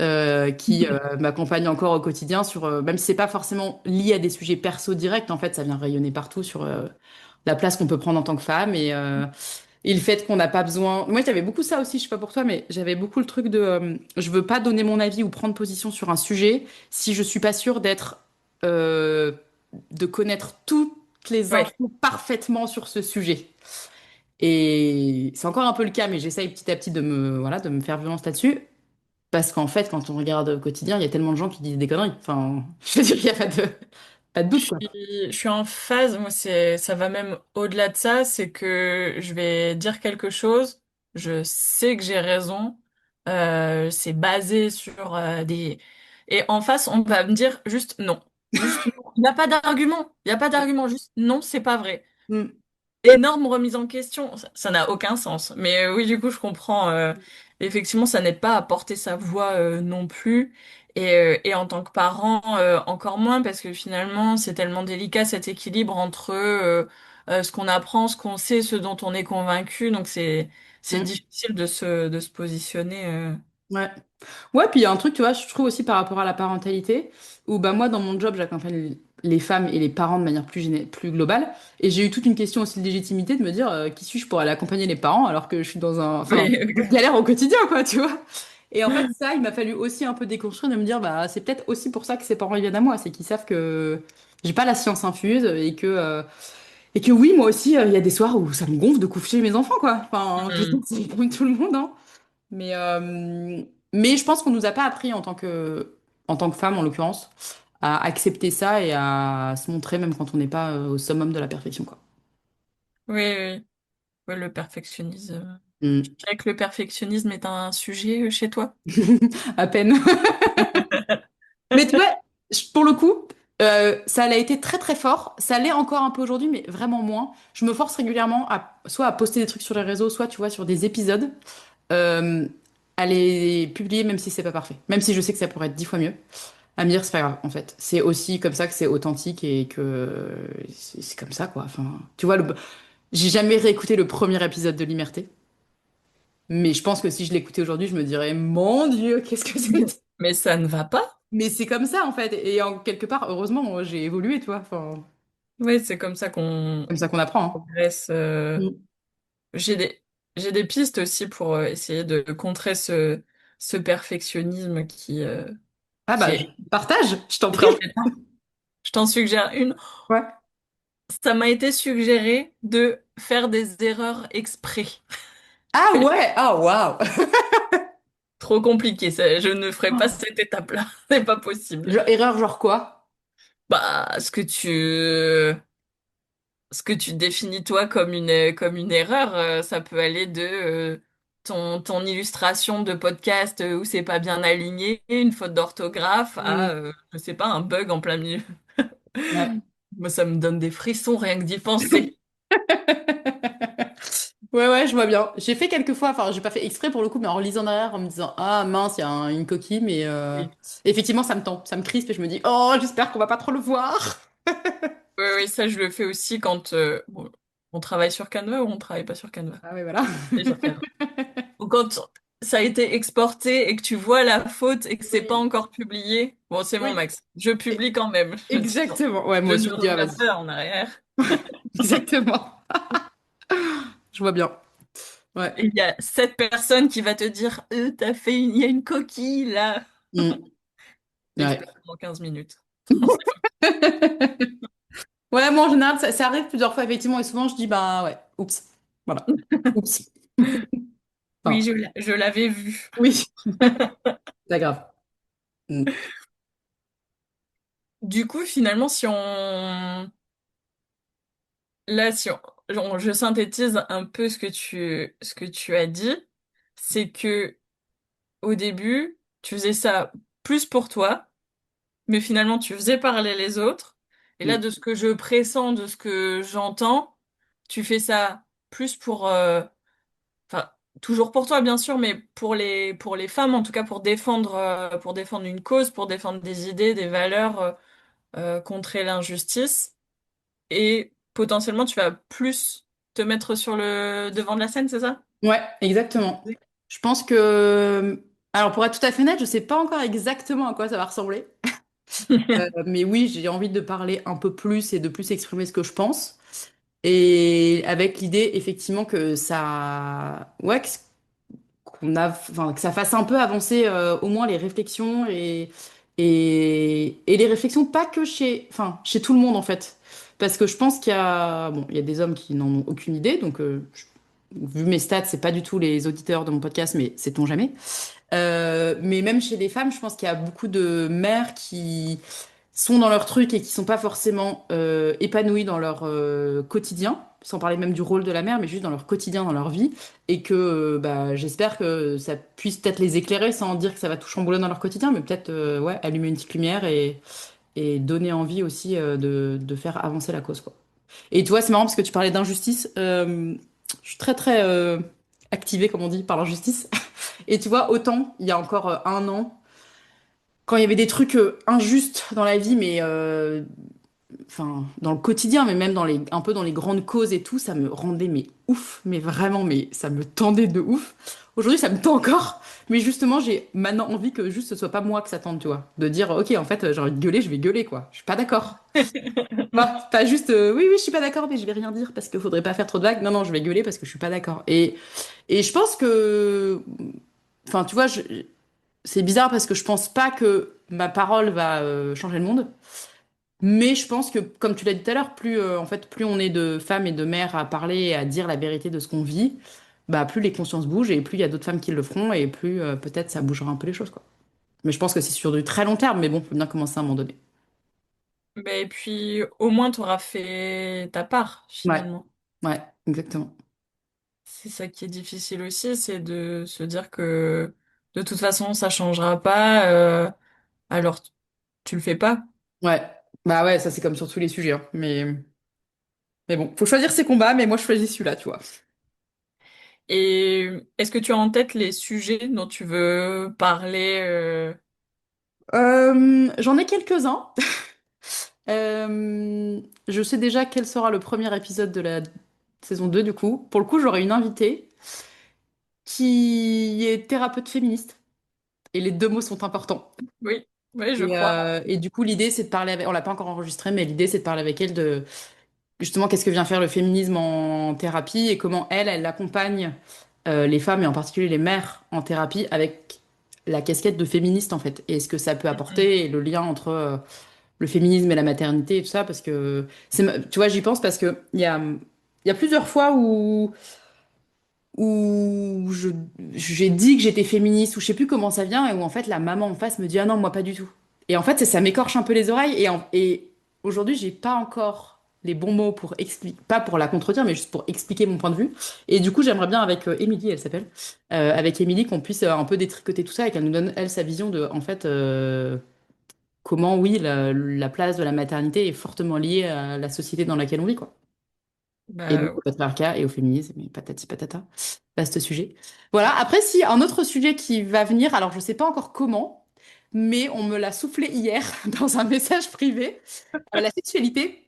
qui m'accompagne encore au quotidien sur, même si c'est pas forcément lié à des sujets perso directs, en fait, ça vient rayonner partout sur la place qu'on peut prendre en tant que femme et le fait qu'on n'a pas besoin. Moi, j'avais beaucoup ça aussi, je sais pas pour toi, mais j'avais beaucoup le truc de, je veux pas donner mon avis ou prendre position sur un sujet si je suis pas sûre euh, de connaître toutes les Ouais. infos parfaitement sur ce sujet. Et c'est encore un peu le cas, mais j'essaye petit à petit voilà, de me faire violence là-dessus. Parce qu'en fait, quand on regarde au quotidien, il y a tellement de gens qui disent des conneries. Enfin, je veux dire, il n'y a pas de doute, quoi. Je suis en phase, moi ça va même au-delà de ça, c'est que je vais dire quelque chose, je sais que j'ai raison, c'est basé sur des... Et en face, on va me dire juste non. Juste non. Il n'y a pas d'argument, il n'y a pas d'argument, juste non, c'est pas vrai. Mm, Énorme remise en question, ça n'a aucun sens. Mais oui, du coup, je comprends. Effectivement, ça n'aide pas à porter sa voix non plus. Et en tant que parent, encore moins, parce que finalement, c'est tellement délicat cet équilibre entre ce qu'on apprend, ce qu'on sait, ce dont on est convaincu. Donc, c'est mm. difficile de se positionner. Ouais. Ouais, puis il y a un truc, tu vois, je trouve aussi par rapport à la parentalité, où bah, moi, dans mon job, j'accompagne les femmes et les parents de manière plus globale. Et j'ai eu toute une question aussi de légitimité de me dire qui suis-je pour aller accompagner les parents alors que je suis enfin, je Oui. galère au quotidien, quoi, tu vois. Et en fait, ça, il m'a fallu aussi un peu déconstruire, de me dire, bah, c'est peut-être aussi pour ça que ces parents ils viennent à moi, c'est qu'ils savent que j'ai pas la science infuse et que oui, moi aussi, il y a des soirs où ça me gonfle de coucher mes enfants, quoi. Enfin, je sais Mm. que c'est comme tout le monde, hein. Mais, euh, mais je pense qu'on nous a pas appris en tant que femme, en l'occurrence, à accepter ça et à se montrer même quand on n'est pas au summum de la perfection, quoi. Oui, oui. Ouais, le perfectionnisme. Je Mm. dirais que le perfectionnisme est un sujet chez toi. À peine. Mais tu vois, pour le coup, ça l'a été très très fort. Ça l'est encore un peu aujourd'hui, mais vraiment moins. Je me force régulièrement soit à poster des trucs sur les réseaux, soit tu vois sur des épisodes, euh, à les publier même si c'est pas parfait, même si je sais que ça pourrait être 10 fois mieux. À me dire c'est pas grave en fait. C'est aussi comme ça que c'est authentique et que c'est comme ça quoi. Enfin, tu vois, j'ai jamais réécouté le premier épisode de Liberté, mais je pense que si je l'écoutais aujourd'hui, je me dirais mon Dieu, qu'est-ce que c'est? Mais ça ne va pas. Mais c'est comme ça en fait. Et en quelque part, heureusement, j'ai évolué, tu vois. Enfin, Oui, c'est comme ça comme ça qu'on apprend, progresse. hein. Mm. J'ai j'ai des pistes aussi pour essayer de contrer ce perfectionnisme Ah qui bah, est, partage, je t'en qui est prie. embêtant. Je t'en suggère une. Ouais. Ça m'a été suggéré de faire des erreurs exprès. Ah ouais, ah waouh. Trop compliqué, je ne ferai pas cette étape-là. C'est pas possible. Erreur genre quoi? Bah, ce que tu définis toi comme une erreur, ça peut aller de ton illustration de podcast où c'est pas bien aligné, une faute d'orthographe, à, Mm. je sais pas, un bug en plein milieu. Ouais. Moi, ça me donne des frissons rien que d'y penser. Ouais, ouais, je vois bien. J'ai fait quelques fois, enfin, j'ai pas fait exprès pour le coup, mais en relisant derrière, en me disant, ah mince, il y a une coquille, mais Oui, effectivement, ça me tente, ça me crispe et je me dis, oh, j'espère qu'on va pas trop le voir. oui, oui, ça, je le fais aussi quand... bon, on travaille sur Canva ou on travaille pas sur Canva? Ah oui, voilà. Et sur Canva. Ou quand ça a été exporté et que tu vois la faute et que c'est pas Oui, encore publié, bon, c'est bon, oui, Max. Je e- publie quand même. Je dis, exactement. Ouais, je moi aussi, ne je me dis, ah, reviens vas-y. pas en arrière. Exactement. Je vois bien. Ouais. Et il y a cette personne qui va te dire, il y a une coquille là. Mm. Ouais. T'exploses dans 15 minutes. Ouais, moi en général, ça arrive plusieurs fois, effectivement, et souvent je dis, bah ouais, oups. Voilà. Oups. Oui, Enfin, je l'avais vu. oui, pas grave. Mm. Du coup, finalement, là, je synthétise un peu ce que tu as dit, c'est que au début, tu faisais ça plus pour toi, mais finalement, tu faisais parler les autres. Et là, Mm. de ce que je pressens, de ce que j'entends, tu fais ça plus enfin, toujours pour toi, bien sûr, mais pour les femmes, en tout cas, pour défendre une cause, pour défendre des idées, des valeurs, contrer l'injustice. Et potentiellement, tu vas plus te mettre sur le devant de la scène, c'est ça? Ouais, exactement. Je pense que. Alors, pour être tout à fait honnête, je sais pas encore exactement à quoi ça va ressembler. Mais oui, j'ai envie de parler un peu plus et de plus exprimer ce que je pense. Et avec l'idée, effectivement, que ça. Ouais, enfin, que ça fasse un peu avancer au moins les réflexions et les réflexions pas que enfin, chez tout le monde en fait. Parce que je pense qu'il y a, bon, il y a des hommes qui n'en ont aucune idée, donc vu mes stats, c'est pas du tout les auditeurs de mon podcast, mais sait-on jamais. Mais même chez les femmes, je pense qu'il y a beaucoup de mères qui sont dans leur truc et qui sont pas forcément épanouies dans leur quotidien, sans parler même du rôle de la mère, mais juste dans leur quotidien, dans leur vie, et que bah, j'espère que ça puisse peut-être les éclairer sans dire que ça va tout chambouler dans leur quotidien, mais peut-être ouais, allumer une petite lumière et donner envie aussi de faire avancer la cause, quoi. Et tu vois, c'est marrant parce que tu parlais d'injustice. Je suis très très activée, comme on dit, par l'injustice. Et tu vois, autant il y a encore un an, quand il y avait des trucs injustes dans la vie, mais enfin dans le quotidien, mais même un peu dans les grandes causes et tout, ça me rendait mais ouf, mais vraiment, mais ça me tendait de ouf. Aujourd'hui, ça me tend encore, mais justement, j'ai maintenant envie que juste ce soit pas moi que ça tende, tu vois, de dire ok, en fait, j'ai envie de gueuler, je vais gueuler quoi. Je suis pas d'accord. Pas juste oui, oui, je suis pas d'accord, mais je vais rien dire parce qu'il faudrait pas faire trop de vagues. Non, non, je vais gueuler parce que je suis pas d'accord. Et je pense que, enfin, tu vois, c'est bizarre parce que je pense pas que ma parole va changer le monde. Mais je pense que, comme tu l'as dit tout à l'heure, plus en fait, plus on est de femmes et de mères à parler et à dire la vérité de ce qu'on vit, bah plus les consciences bougent et plus il y a d'autres femmes qui le feront et plus peut-être ça bougera un peu les choses, quoi. Mais je pense que c'est sur du très long terme, mais bon, faut bien commencer à un moment donné. Mais et puis, au moins, tu auras fait ta part, Ouais, finalement. ouais, exactement. C'est ça qui est difficile aussi, c'est de se dire que de toute façon, ça changera pas, alors tu le fais pas. Ouais, bah ouais, ça c'est comme sur tous les sujets, hein. Mais bon, faut choisir ses combats, mais moi je choisis celui-là, tu vois. Et est-ce que tu as en tête les sujets dont tu veux parler J'en ai quelques-uns. Je sais déjà quel sera le premier épisode de la saison 2 du coup. Pour le coup, j'aurai une invitée qui est thérapeute féministe. Et les deux mots sont importants. Oui, oui, je crois. Et du coup, l'idée, c'est de parler avec... On l'a pas encore enregistré, mais l'idée, c'est de parler avec elle de justement qu'est-ce que vient faire le féminisme en thérapie et comment elle accompagne les femmes et en particulier les mères en thérapie avec la casquette de féministe en fait. Et ce que ça peut Mhm. apporter et le lien entre le féminisme et la maternité et tout ça parce que tu vois, j'y pense parce que il y a plusieurs fois où j'ai dit que j'étais féministe ou je sais plus comment ça vient et où en fait la maman en face me dit ah non moi pas du tout. Et en fait ça m'écorche un peu les oreilles et aujourd'hui j'ai pas encore les bons mots pour expliquer, pas pour la contredire mais juste pour expliquer mon point de vue. Et du coup j'aimerais bien avec Émilie elle s'appelle, avec Émilie qu'on puisse un peu détricoter tout ça et qu'elle nous donne elle sa vision de en fait comment oui la place de la maternité est fortement liée à la société dans laquelle on vit quoi. Et donc Bah, au patriarcat et au féminisme, et patati patata. Vaste sujet. Voilà, après, si un autre sujet qui va venir, alors je sais pas encore comment, mais on me l'a soufflé hier dans un message privé, la sexualité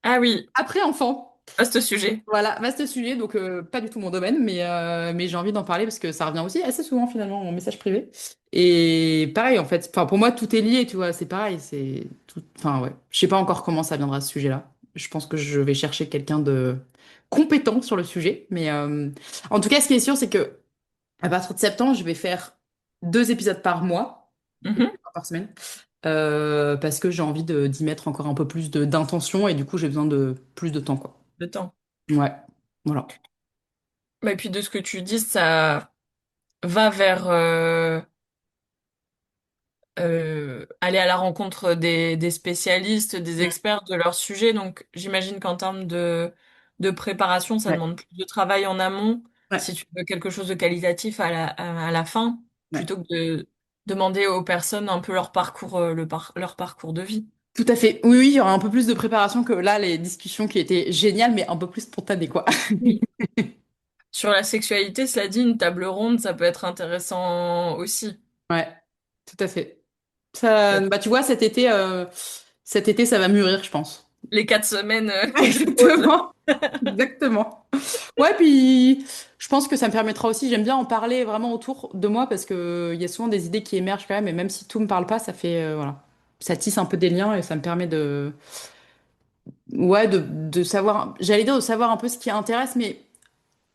ah oui, après enfant. À ce sujet. Voilà, vaste sujet, donc pas du tout mon domaine, mais j'ai envie d'en parler parce que ça revient aussi assez souvent finalement en message privé. Et pareil, en fait, enfin, pour moi, tout est lié, tu vois, c'est pareil, c'est tout. Enfin, ouais, je sais pas encore comment ça viendra ce sujet-là. Je pense que je vais chercher quelqu'un de compétent sur le sujet, mais en tout cas, ce qui est sûr, c'est que à partir de septembre, je vais faire 2 épisodes par mois, Mhm. par semaine, parce que j'ai envie d'y mettre encore un peu plus d'intention et du coup, j'ai besoin de plus de temps, quoi. Le temps. Ouais, voilà. Et puis de ce que tu dis, ça va vers aller à la rencontre des spécialistes, des Mm. experts de leur sujet. Donc j'imagine qu'en termes de préparation, ça Ouais, demande plus de travail en amont ouais, si tu veux quelque chose de qualitatif à la fin, ouais. plutôt que de demander aux personnes un peu leur parcours, leur parcours de vie. Tout à fait. Oui, oui, il y aura un peu plus de préparation que là, les discussions qui étaient géniales, mais un peu plus spontanées, quoi. Oui. Sur la sexualité, cela dit, une table ronde, ça peut être intéressant aussi. Ouais, tout à fait. Ça, bah, tu vois, cet été, ça va mûrir, je pense. Les 4 semaines de pause. Exactement. Exactement. Ouais, puis je pense que ça me permettra aussi, j'aime bien en parler vraiment autour de moi parce que il y a souvent des idées qui émergent quand même, et même si tout me parle pas, ça fait, voilà. Ça tisse un peu des liens et ça me permet ouais, de savoir, j'allais dire de savoir un peu ce qui intéresse, mais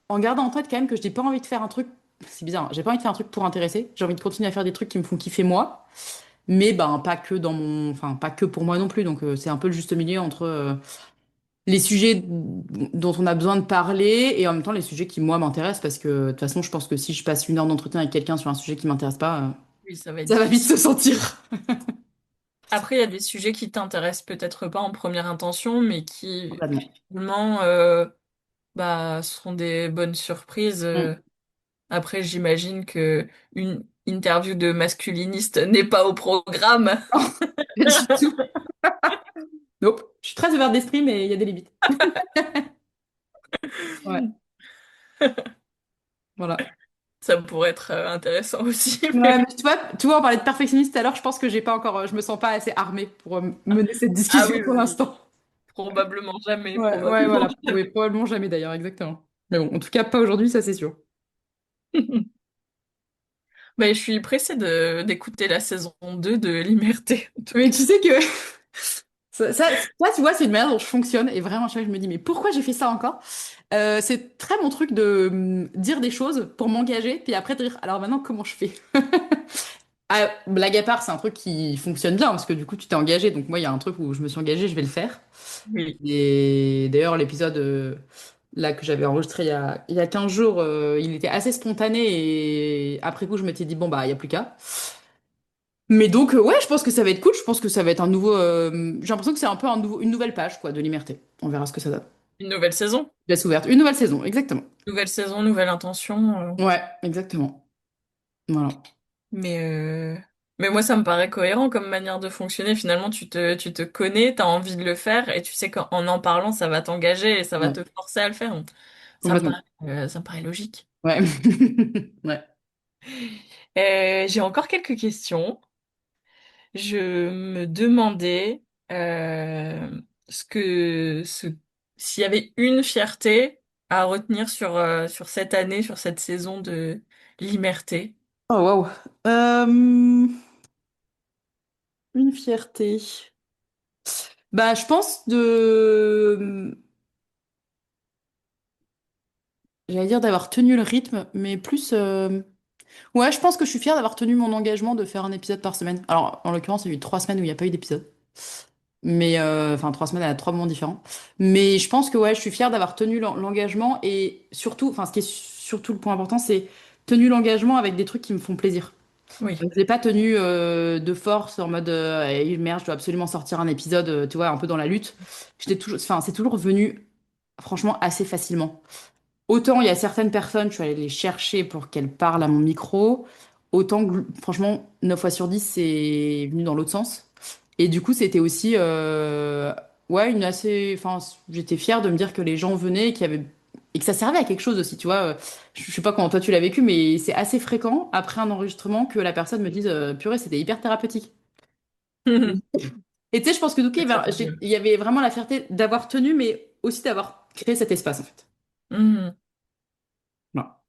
en gardant en tête quand même que j'ai pas envie de faire un truc, c'est bizarre, hein, j'ai pas envie de faire un truc pour intéresser, j'ai envie de continuer à faire des trucs qui me font kiffer moi, mais ben pas que enfin pas que pour moi non plus, donc c'est un peu le juste milieu entre les sujets dont on a besoin de parler et en même temps les sujets qui moi m'intéressent parce que de toute façon je pense que si je passe 1 heure d'entretien avec quelqu'un sur un sujet qui m'intéresse pas, Oui, ça va être ça va vite difficile. se sentir. Après, il y a des sujets qui t'intéressent peut-être pas en première intention, mais qui Complètement. finalement bah, seront des bonnes surprises. Mm. Après, j'imagine que une interview de masculiniste n'est pas au programme. Pas du tout. Nope. Je suis très ouverte d'esprit, mais il y a des limites. Ouais, voilà. Ça pourrait être intéressant aussi, Ouais, mais mais tu vois, on parlait de perfectionniste tout à l'heure, je pense que j'ai pas encore, je me sens pas assez armée pour mener cette ah discussion oui, pour oui, oui. l'instant. Probablement jamais, Ouais, ouais, probablement voilà. Oui, probablement jamais d'ailleurs, exactement. Mais bon, en tout cas, pas aujourd'hui, ça c'est sûr. jamais. Mais je suis pressée d'écouter la saison 2 de Liberté, en tout Mais cas. tu sais que ça, tu vois, c'est une manière dont je fonctionne et vraiment, à chaque fois, je me dis, mais pourquoi j'ai fait ça encore? C'est très mon truc de dire des choses pour m'engager, puis après de dire, alors maintenant, comment je fais? Ah, blague à part, c'est un truc qui fonctionne bien parce que du coup, tu t'es engagé. Donc, moi, il y a un truc où je me suis engagée, je vais le faire. Oui. Et d'ailleurs, l'épisode là que j'avais enregistré il y a 15 jours, il était assez spontané et après coup, je m'étais dit, bon, bah, il n'y a plus qu'à. Mais donc, ouais, je pense que ça va être cool. Je pense que ça va être un nouveau. J'ai l'impression que c'est un peu une nouvelle page, quoi, de Liberté. On verra ce que ça donne. Une nouvelle saison. Laisse ouverte. Une nouvelle saison, exactement. Nouvelle saison, nouvelle intention. Ouais, exactement. Voilà. Mais, euh, mais moi, ça me paraît cohérent comme manière de fonctionner. Finalement, tu te connais, tu as envie de le faire et tu sais qu'en en parlant, ça va t'engager et ça va Ouais, te forcer à le faire. complètement. Ça me paraît logique. Ouais. Ouais. J'ai encore quelques questions. Je me demandais ce que ce, s'il y avait une fierté à retenir sur cette année, sur cette saison de Liberté. Oh, waouh. Une fierté. Bah, je pense j'allais dire d'avoir tenu le rythme, mais plus. Ouais, je pense que je suis fière d'avoir tenu mon engagement de faire un épisode par semaine. Alors, en l'occurrence, il y a eu 3 semaines où il n'y a pas eu d'épisode. Mais, enfin, 3 semaines à 3 moments différents. Mais je pense que, ouais, je suis fière d'avoir tenu l'engagement et surtout, enfin, ce qui est surtout le point important, c'est tenu l'engagement avec des trucs qui me font plaisir. Oui. Je l'ai pas tenu de force en mode Eh, merde, je dois absolument sortir un épisode, tu vois, un peu dans la lutte. J'étais toujours, enfin, c'est toujours venu franchement assez facilement. Autant il y a certaines personnes, je suis allée les chercher pour qu'elles parlent à mon micro, autant que, franchement, 9 fois sur 10, c'est venu dans l'autre sens. Et du coup, c'était aussi, ouais, une assez, enfin, j'étais fière de me dire que les gens venaient, et que ça servait à quelque chose aussi, tu vois. Je sais pas comment toi tu l'as vécu, mais c'est assez fréquent après un enregistrement que la personne me dise, purée, c'était hyper thérapeutique. Et tu sais, je pense que du coup, Ça fait plaisir. il y avait vraiment la fierté d'avoir tenu, mais aussi d'avoir créer cet espace en fait. Mhm. Voilà.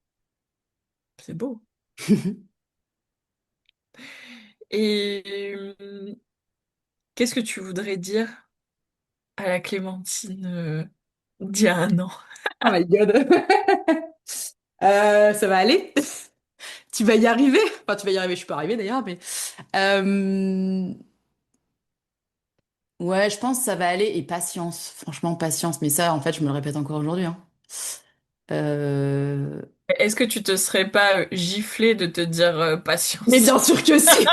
C'est beau. Et qu'est-ce que tu voudrais dire à la Clémentine d'il y a un an? Oh my God. Ça va aller? Tu vas y arriver? Enfin, tu vas y arriver, je suis pas arrivée d'ailleurs, mais euh, ouais, je pense que ça va aller et patience, franchement patience. Mais ça, en fait, je me le répète encore aujourd'hui, hein. Euh, Est-ce que tu te serais pas giflé de te dire Mais patience? bien sûr que si.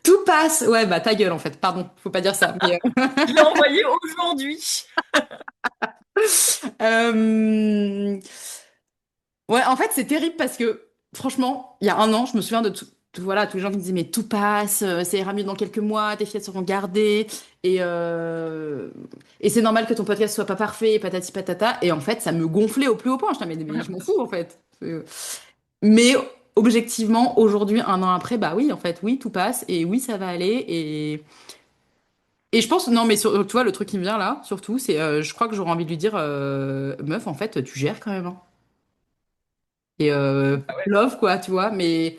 Tout passe. Ouais, bah ta gueule en fait. Pardon, faut pas dire ça. Mais, Je l'ai envoyé aujourd'hui. euh, ouais, en fait, c'est terrible parce que, franchement, il y a un an, je me souviens de voilà, tous les gens qui me disaient, mais tout passe, ça ira mieux dans quelques mois, tes fillettes seront gardées, et, euh, et c'est normal que ton podcast soit pas parfait, patati patata. Et en fait, ça me gonflait au plus haut point. Je disais, mais je m'en fous, en fait. Mais objectivement, aujourd'hui, un an après, bah oui, en fait, oui, tout passe, et oui, ça va aller, et je pense, non, mais tu vois, le truc qui me vient là, surtout, c'est, je crois que j'aurais envie de lui dire, meuf, en fait, tu gères quand même, hein. Et Ah ouais. love, quoi, tu vois. Mais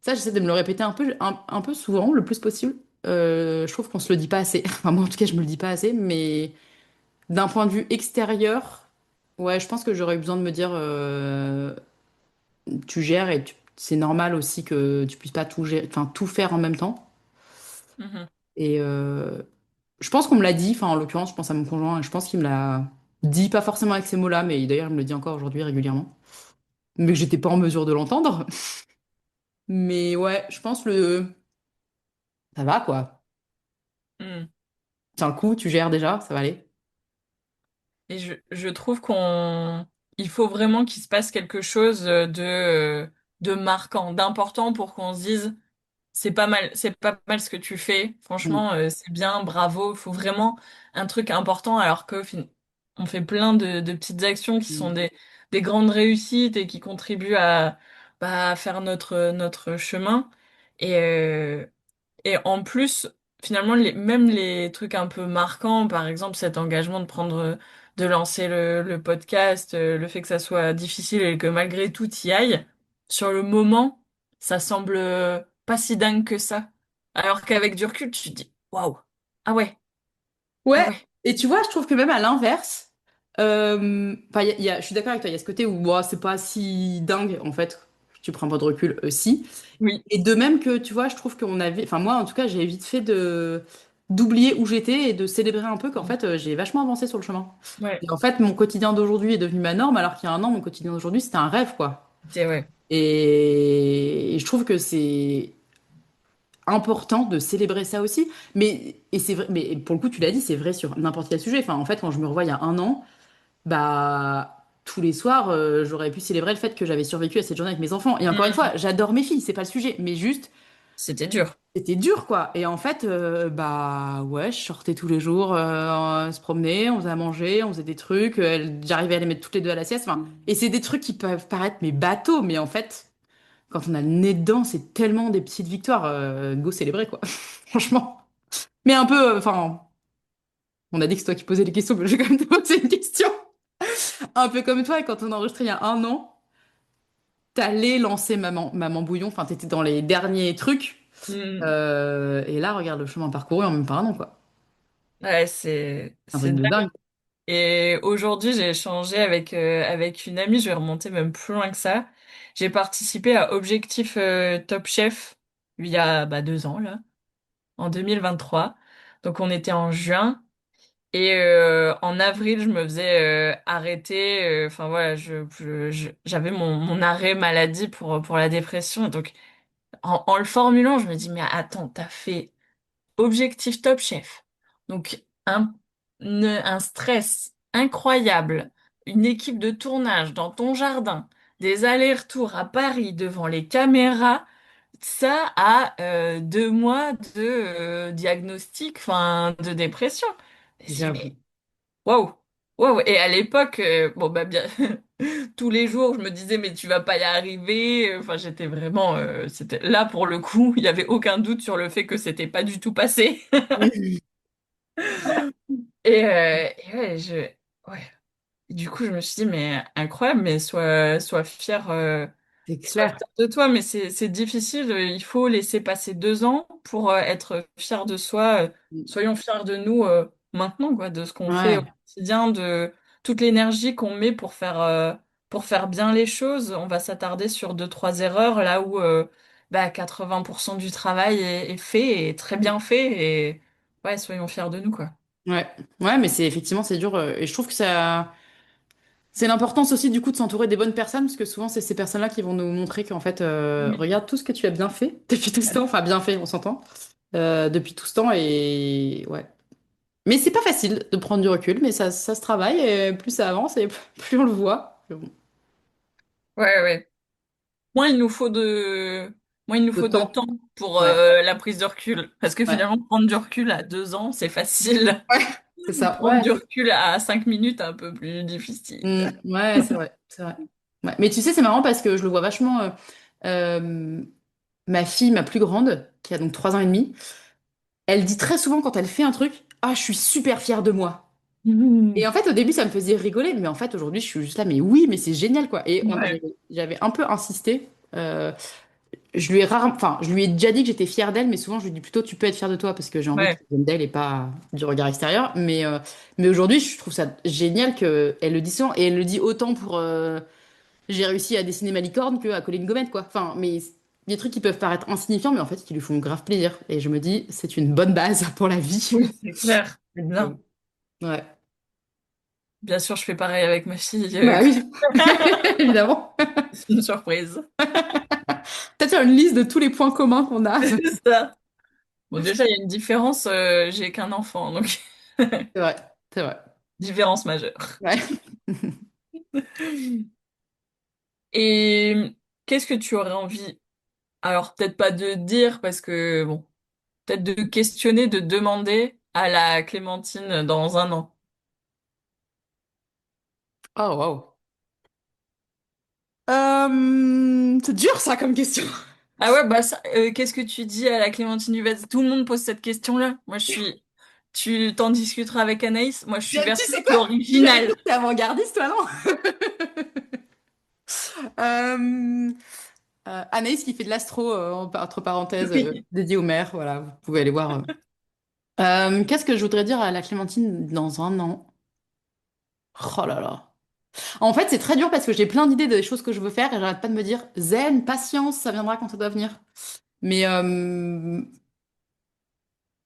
ça, j'essaie de me le répéter un peu souvent, le plus possible. Je trouve qu'on se le dit pas assez. Enfin, moi, en tout cas, je me le dis pas assez. Mais d'un point de vue extérieur, ouais, je pense que j'aurais eu besoin de me dire, tu gères et c'est normal aussi que tu puisses pas tout enfin, tout faire en même temps. Mhm. Et je pense qu'on me l'a dit, enfin, en l'occurrence, je pense à mon conjoint, et je pense qu'il me l'a dit, pas forcément avec ces mots-là, mais d'ailleurs, il me le dit encore aujourd'hui régulièrement. Mais que j'étais pas en mesure de l'entendre. Mais ouais, je pense ça va quoi. Mhm. Tiens le coup, tu gères déjà, ça va aller. Et je trouve il faut vraiment qu'il se passe quelque chose de marquant, d'important pour qu'on se dise, c'est pas mal ce que tu fais. Mm. Franchement, c'est bien, bravo. Il faut vraiment un truc important alors on fait plein de petites actions qui sont Mm. des grandes réussites et qui contribuent bah, à faire notre chemin. Et, euh, et en plus, finalement, même les trucs un peu marquants, par exemple cet engagement de lancer le podcast, le fait que ça soit difficile et que malgré tout y aille, sur le moment, ça semble pas si dingue que ça. Alors qu'avec du recul, tu te dis, waouh, ah ouais, ah Ouais, ouais. et tu vois, je trouve que même à l'inverse, enfin, je suis d'accord avec toi, il y a ce côté où bon, c'est pas si dingue en fait, tu prends pas de recul aussi. Oui, Et de même que, tu vois, je trouve qu'on avait, enfin moi en tout cas, j'ai vite fait de d'oublier où j'étais et de célébrer un peu qu'en fait, j'ai vachement avancé sur le chemin. ouais, Et en fait, mon quotidien d'aujourd'hui est devenu ma norme, alors qu'il y a un an, mon quotidien d'aujourd'hui, c'était un rêve, quoi. c'est ouais. Et je trouve que c'est important de célébrer ça aussi. Mais, et c'est vrai, mais pour le coup, tu l'as dit, c'est vrai sur n'importe quel sujet. Enfin, en fait, quand je me revois il y a un an, bah, tous les soirs, j'aurais pu célébrer le fait que j'avais survécu à cette journée avec mes enfants. Et encore une fois, Mm. j'adore mes filles, c'est pas le sujet. Mais juste, C'était dur. c'était dur, quoi. Et en fait, bah, ouais, je sortais tous les jours, se promener, on faisait à manger, on faisait des trucs. J'arrivais à les mettre toutes les deux à la sieste. Enfin, et c'est des trucs qui peuvent paraître, mais bateaux, mais en fait. Quand on a le nez dedans, c'est tellement des petites victoires. Go célébrer, quoi. Franchement. Mais un peu, enfin, on a dit que c'est toi qui posais les questions, mais je vais quand même te poser une question. Un peu comme toi, et quand on a enregistré il y a un an, t'allais lancer Maman Bouillon, enfin, t'étais dans les derniers trucs. Mm. Et là, regarde le chemin parcouru en même pas un an, quoi. Ouais, Un c'est truc de dingue. Et aujourd'hui, j'ai échangé avec une amie, je vais remonter même plus loin que ça. J'ai participé à Objectif Top Chef il y a bah, 2 ans, là, en 2023. Donc on était en juin. Et en avril, je me faisais arrêter. Enfin voilà, j'avais mon arrêt maladie pour la dépression. Donc en le formulant, je me dis, mais attends, t'as fait Objectif Top Chef. Donc, un stress incroyable, une équipe de tournage dans ton jardin, des allers-retours à Paris devant les caméras, ça a 2 mois de diagnostic, enfin, de dépression. Et je dis, J'avoue. mais waouh, waouh. Et à l'époque, bon, bah bien, tous les jours, je me disais, mais tu vas pas y arriver. Enfin, j'étais vraiment, c'était là pour le coup, il y avait aucun doute sur le fait que c'était pas du tout passé. Et ouais, ouais. du coup, je me suis dit, mais incroyable, mais sois fier. C'est Sois clair. fier de toi, mais c'est difficile. Il faut laisser passer 2 ans pour être fier de soi. Soyons fiers de nous maintenant, quoi, de ce qu'on fait au Ouais, quotidien, de toute l'énergie qu'on met pour faire bien les choses. On va s'attarder sur deux, trois erreurs, là où 80% du travail est fait et très bien fait. Et ouais, soyons fiers de nous, quoi. ouais, ouais, mais c'est effectivement c'est dur et je trouve que ça c'est l'importance aussi du coup de s'entourer des bonnes personnes parce que souvent c'est ces personnes-là qui vont nous montrer qu'en fait Oui. regarde tout ce que tu as bien fait depuis tout ce temps, enfin bien fait, on s'entend depuis tout ce temps et ouais. Mais c'est pas facile de prendre du recul, mais ça se travaille et plus ça avance et plus on le voit. Ouais, ouais. Moins il nous faut de, moins il nous Le faut de temps. temps pour Ouais, la prise de recul. Parce que ouais, finalement, prendre du recul à 2 ans, c'est facile. ouais, c'est ça. Prendre Ouais, du recul à 5 minutes, un peu plus difficile. Ouais, c'est vrai, c'est vrai. Ouais. Mais tu sais, c'est marrant parce que je le vois vachement. Euh, Ma fille, ma plus grande, qui a donc 3 ans et demi, elle dit très souvent quand elle fait un truc, ah, je suis super fière de moi. Et Mhm. en fait, au début, ça me faisait rigoler, mais en fait, aujourd'hui, je suis juste là, mais oui, mais c'est génial, quoi. Et Ouais, j'avais un peu insisté. Je lui ai déjà dit que j'étais fière d'elle, mais souvent, je lui dis plutôt, tu peux être fière de toi, parce que j'ai envie ouais. qu'elle vienne d'elle et pas du regard extérieur. Mais aujourd'hui, je trouve ça génial qu'elle le dise souvent, et elle le dit autant pour j'ai réussi à dessiner ma licorne que à coller une gommette, quoi. Enfin, mais des trucs qui peuvent paraître insignifiants, mais en fait, qui lui font grave plaisir. Et je me dis, c'est une bonne base pour la vie. Oui, c'est clair. C'est Donc, bien. ouais. Bien sûr, je fais pareil avec ma fille. Bah oui, évidemment. C'est une surprise. Peut-être faire une liste de tous les points communs qu'on a. C'est ça. Bon, déjà, il y a une différence. J'ai qu'un enfant, donc C'est vrai, c'est vrai. différence majeure. Ouais. Et qu'est-ce que tu aurais envie? Alors, peut-être pas de dire, parce que, bon, peut-être de questionner, de demander à la Clémentine dans 1 an. Oh, wow. C'est dur, ça, comme question. Ah ouais, bah ça, qu'est-ce que tu dis à la Clémentine Duvez? Tout le monde pose cette question-là. Moi, je suis... Tu t'en discuteras avec Anaïs. Moi, je suis Tu version sais quoi? plus J'allais dire originale. que t'es avant-gardiste, toi, non? Euh, Anaïs qui fait de l'astro, entre parenthèses, Oui. dédié au maire. Voilà, vous pouvez aller voir. Qu'est-ce que je voudrais dire à la Clémentine dans 1 an? Oh là là. En fait, c'est très dur parce que j'ai plein d'idées des choses que je veux faire et j'arrête pas de me dire zen, patience, ça viendra quand ça doit venir. Mais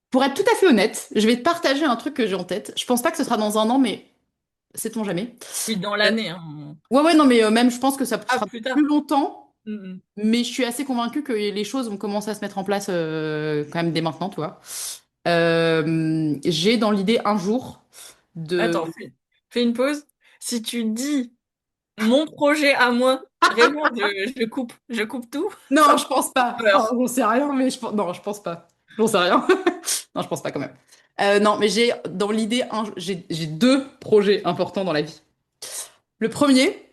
pour être tout à fait honnête, je vais te partager un truc que j'ai en tête. Je pense pas que ce sera dans 1 an, mais sait-on jamais. Oui, dans Euh, l'année, hein. ouais, ouais, non, mais même je pense que ça Ah, sera plus plus tard. longtemps, Mhm. mais je suis assez convaincue que les choses vont commencer à se mettre en place quand même dès maintenant, tu vois. J'ai dans l'idée un jour de... Attends, fais une pause. Si tu dis mon projet à moi, vraiment, je coupe tout. Non, je pense pas. Enfin, Peur. j'en sais rien, mais non, je pense pas. J'en sais rien. Non, je pense pas quand même. Non, mais j'ai dans l'idée, j'ai deux projets importants dans la vie. Le premier,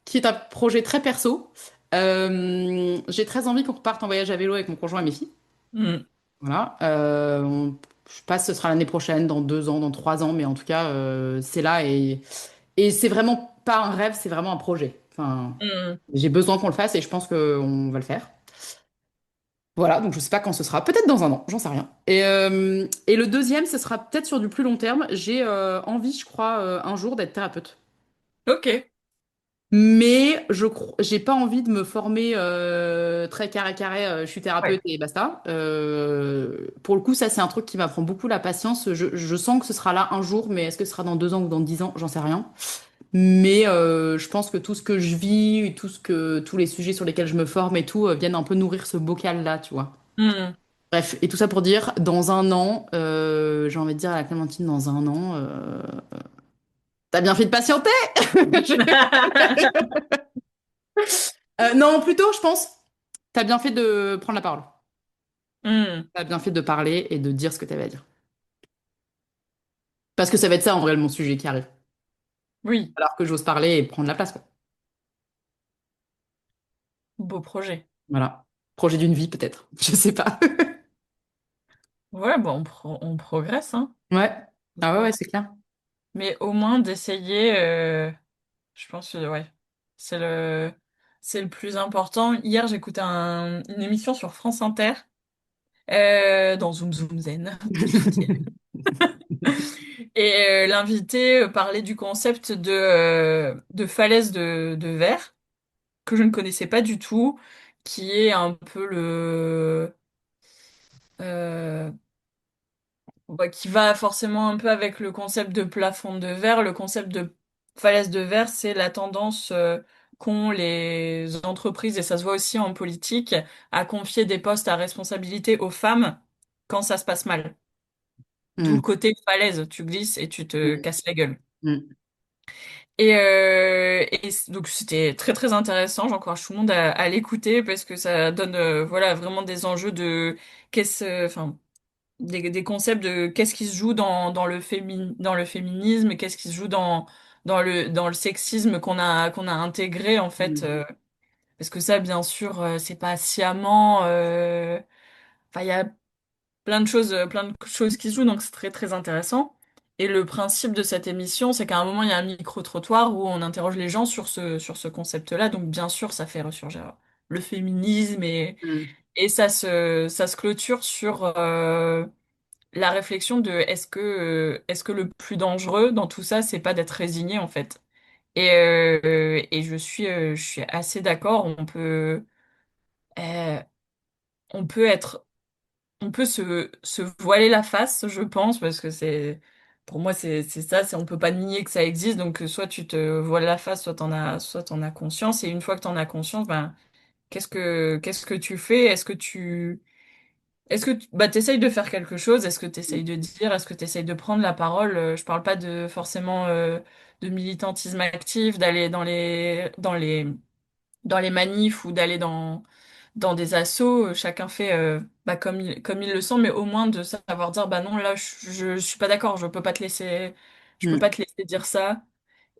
qui est un projet très perso, j'ai très envie qu'on reparte en voyage à vélo avec mon conjoint et mes filles. Mhm. Voilà. Je sais pas si ce sera l'année prochaine, dans 2 ans, dans 3 ans, mais en tout cas, c'est là et c'est vraiment pas un rêve, c'est vraiment un projet. Enfin, Mhm. j'ai besoin qu'on le fasse et je pense qu'on va le faire. Voilà, donc je sais pas quand ce sera. Peut-être dans 1 an, j'en sais rien. Et le deuxième, ce sera peut-être sur du plus long terme. J'ai envie, je crois, un jour d'être thérapeute. Ok. Mais j'ai pas envie de me former très carré carré, je suis thérapeute Ouais. et basta. Pour le coup, ça, c'est un truc qui m'apprend beaucoup la patience. Je sens que ce sera là un jour, mais est-ce que ce sera dans 2 ans ou dans 10 ans, j'en sais rien. Mais je pense que tout ce que je vis, et tous les sujets sur lesquels je me forme et tout, viennent un peu nourrir ce bocal-là, tu vois. Mhm. Bref, et tout ça pour dire, dans 1 an, j'ai envie de dire à la Clémentine, dans 1 an, t'as bien fait de patienter! Non, plutôt, je pense, t'as bien fait de prendre la parole. Mhm. T'as bien fait de parler et de dire ce que t'avais à dire. Parce que ça va être ça, en vrai, mon sujet qui arrive. Oui, Alors que j'ose parler et prendre la place, quoi. beau projet. Voilà. Projet d'une vie, peut-être. Je sais pas. Ouais, bon, on progresse, hein. Ouais. Ah ouais, ouais, c'est clair. Mais au moins d'essayer, je pense que ouais, c'est le, c'est le plus important. Hier, j'écoutais une émission sur France Inter, dans Zoom Zoom Zen, que je vous dis. Et l'invité parlait du concept de falaise de verre, que je ne connaissais pas du tout, qui est un peu euh, qui va forcément un peu avec le concept de plafond de verre. Le concept de falaise de verre, c'est la tendance qu'ont les entreprises, et ça se voit aussi en politique, à confier des postes à responsabilité aux femmes quand ça se passe mal. D'où Mm, le côté falaise, tu glisses et tu te mm, casses la gueule. mm, Donc c'était très très intéressant. J'encourage tout le monde à l'écouter parce que ça donne voilà vraiment des enjeux de enfin des concepts de qu'est-ce qui se joue dans le féminisme et qu'est-ce qui se joue dans le sexisme qu'on a intégré en fait, mm, parce que ça bien sûr c'est pas sciemment enfin il y a plein de choses qui se jouent, donc c'est très très intéressant. Et le principe de cette émission, c'est qu'à un moment, il y a un micro-trottoir où on interroge les gens sur ce concept-là. Donc bien sûr, ça fait ressurgir le féminisme mm, et ça se clôture sur la réflexion de est-ce que le plus dangereux dans tout ça, c'est pas d'être résigné en fait. Et je suis assez d'accord, euh, on peut être on peut se voiler la face, je pense, parce que pour moi, c'est ça, on peut pas nier que ça existe, donc soit tu te voiles la face, soit t'en as conscience, et une fois que t'en as conscience, ben, qu'est-ce que tu fais? Bah, t'essayes de faire quelque chose? Est-ce que t'essayes de dire? Est-ce que t'essayes de prendre la parole? Je parle pas de forcément, de militantisme actif, d'aller dans les manifs ou d'aller dans des assos, chacun fait bah, comme il le sent, mais au moins de savoir dire bah non, là je suis pas d'accord, je peux pas mm, te laisser dire ça.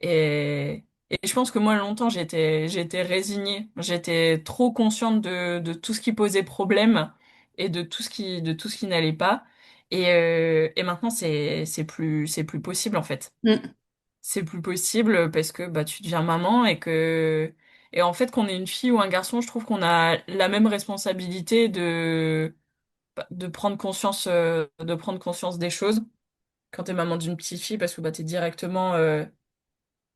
Et je pense que moi longtemps j'ai été résignée, j'étais trop consciente de tout ce qui posait problème et de tout ce qui n'allait pas. Et maintenant c'est plus possible en fait. mm, C'est plus possible parce que bah tu deviens maman et en fait qu'on est une fille ou un garçon, je trouve qu'on a la même responsabilité de prendre conscience des choses quand t'es maman d'une petite fille parce que bah t'es directement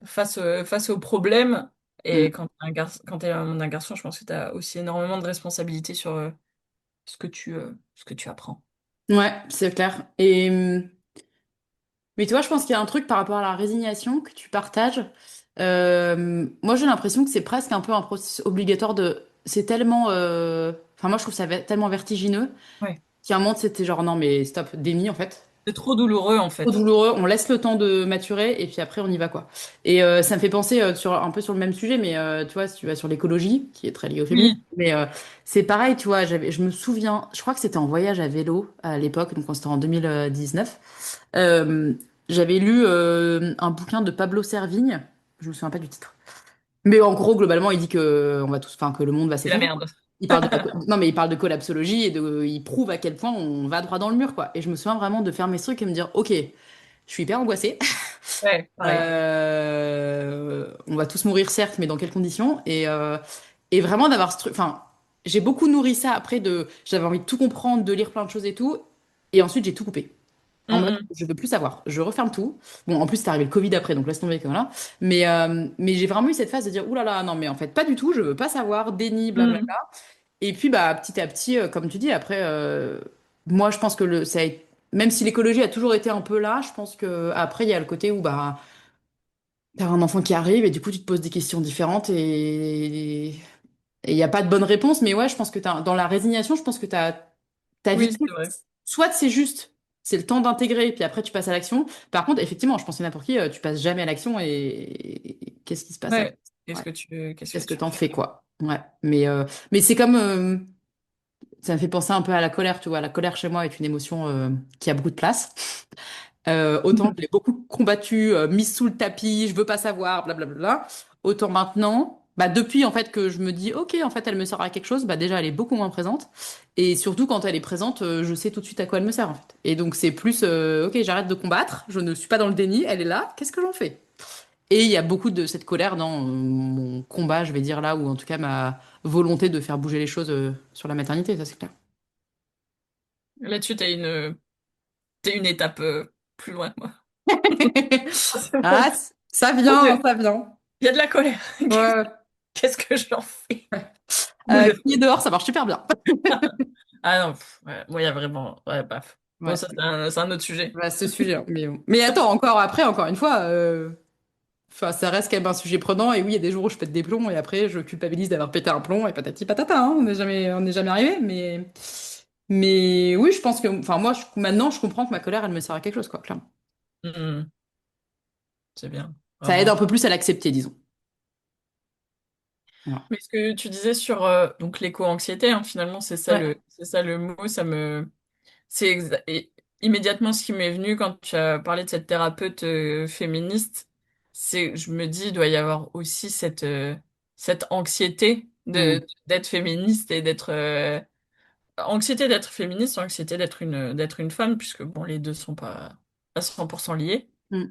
face au problème. Et mm. quand t'es la maman d'un garçon, je pense que t'as aussi énormément de responsabilités sur ce que tu apprends. Ouais, c'est clair. Mais tu vois, je pense qu'il y a un truc par rapport à la résignation que tu partages. Moi, j'ai l'impression que c'est presque un peu un processus obligatoire de. C'est tellement. Enfin, moi, je trouve ça tellement vertigineux Ouais. qu'à un moment, c'était genre, non, mais stop, déni, en fait. C'est trop douloureux en Trop fait. douloureux, on laisse le temps de maturer et puis après, on y va, quoi. Et ça me fait penser un peu sur le même sujet, mais tu vois, si tu vas sur l'écologie, qui est très liée au féminisme, Oui, mais c'est pareil, tu vois, je me souviens, je crois que c'était en voyage à vélo à l'époque, donc c'était en 2019. Euh, J'avais lu un bouquin de Pablo Servigne, je me souviens pas du titre. Mais en gros, globalement, il dit que on va tous, enfin, que le monde va c'est la s'effondrer. merde. Il parle non, mais il parle de collapsologie et il prouve à quel point on va droit dans le mur, quoi. Et je me souviens vraiment de fermer ce truc et me dire, ok, je suis hyper angoissée. Ouais, pareil. On va tous mourir, certes, mais dans quelles conditions? Et vraiment d'avoir ce truc. Enfin, j'ai beaucoup nourri ça après j'avais envie de tout comprendre, de lire plein de choses et tout. Et ensuite, j'ai tout coupé. En mode, Mm, je veux plus savoir. Je referme tout. Bon, en plus, c'est arrivé le Covid après, donc laisse tomber que voilà. Mais j'ai vraiment eu cette phase de dire, ouh là là, non, mais en fait, pas du tout. Je veux pas savoir, déni, mm, blablabla. mm. Et puis, bah, petit à petit, comme tu dis, après, moi, je pense que même si l'écologie a toujours été un peu là, je pense que après, il y a le côté où, bah, t'as un enfant qui arrive et du coup, tu te poses des questions différentes et il n'y a pas de bonne réponse. Mais ouais, je pense que dans la résignation, je pense que t'as Oui, vite c'est fait. vrai. Soit c'est juste, c'est le temps d'intégrer, puis après, tu passes à l'action. Par contre, effectivement, je pense que n'importe qui, tu passes jamais à l'action et qu'est-ce qui se passe après? Ouais. Ouais. Qu'est-ce que Qu'est-ce que tu veux t'en faire? fais, quoi? Ouais. Mais c'est comme. Ça me fait penser un peu à la colère, tu vois. La colère chez moi est une émotion qui a beaucoup de place. Autant je l'ai beaucoup combattue, mise sous le tapis, je veux pas savoir, blablabla. Autant maintenant. Bah, depuis en fait que je me dis, ok, en fait, elle me sert à quelque chose, bah déjà, elle est beaucoup moins présente. Et surtout, quand elle est présente, je sais tout de suite à quoi elle me sert, en fait. Et donc, c'est plus, ok, j'arrête de combattre, je ne suis pas dans le déni, elle est là, qu'est-ce que j'en fais? Et il y a beaucoup de cette colère dans mon combat, je vais dire là, ou en tout cas ma volonté de faire bouger les choses sur la maternité, ça c'est clair. Là-dessus, t'es une étape plus loin que moi. Ah, ça Mon vient, Dieu, ça vient. il y a de la colère. Ouais. Qu'est-ce que j'en fais? Boule de Qui est feu. dehors, ça marche super bien. Ah non, ouais, moi, il y a vraiment... Ouais, paf. Bon, Ouais, ça, c'est un autre sujet. bah, ce sujet, hein. Mais attends, encore une fois, enfin, ça reste quand même un sujet prenant. Et oui, il y a des jours où je pète des plombs et après, je culpabilise d'avoir pété un plomb et patati patata, hein. On n'est jamais arrivé. Mais oui, je pense que, enfin, moi, maintenant, je comprends que ma colère, elle me sert à quelque chose, quoi, clairement. Mhm. C'est bien, Ça aide vraiment. un peu plus à l'accepter, disons. Voilà. Mais ce que tu disais sur donc l'éco-anxiété, hein, finalement, Ouais. c'est ça le mot, c'est immédiatement ce qui m'est venu quand tu as parlé de cette thérapeute féministe. Je me dis, il doit y avoir aussi cette anxiété Mm. d'être féministe et anxiété d'être féministe, anxiété d'être une femme, puisque bon, les deux sont pas à 100% liés. Mm.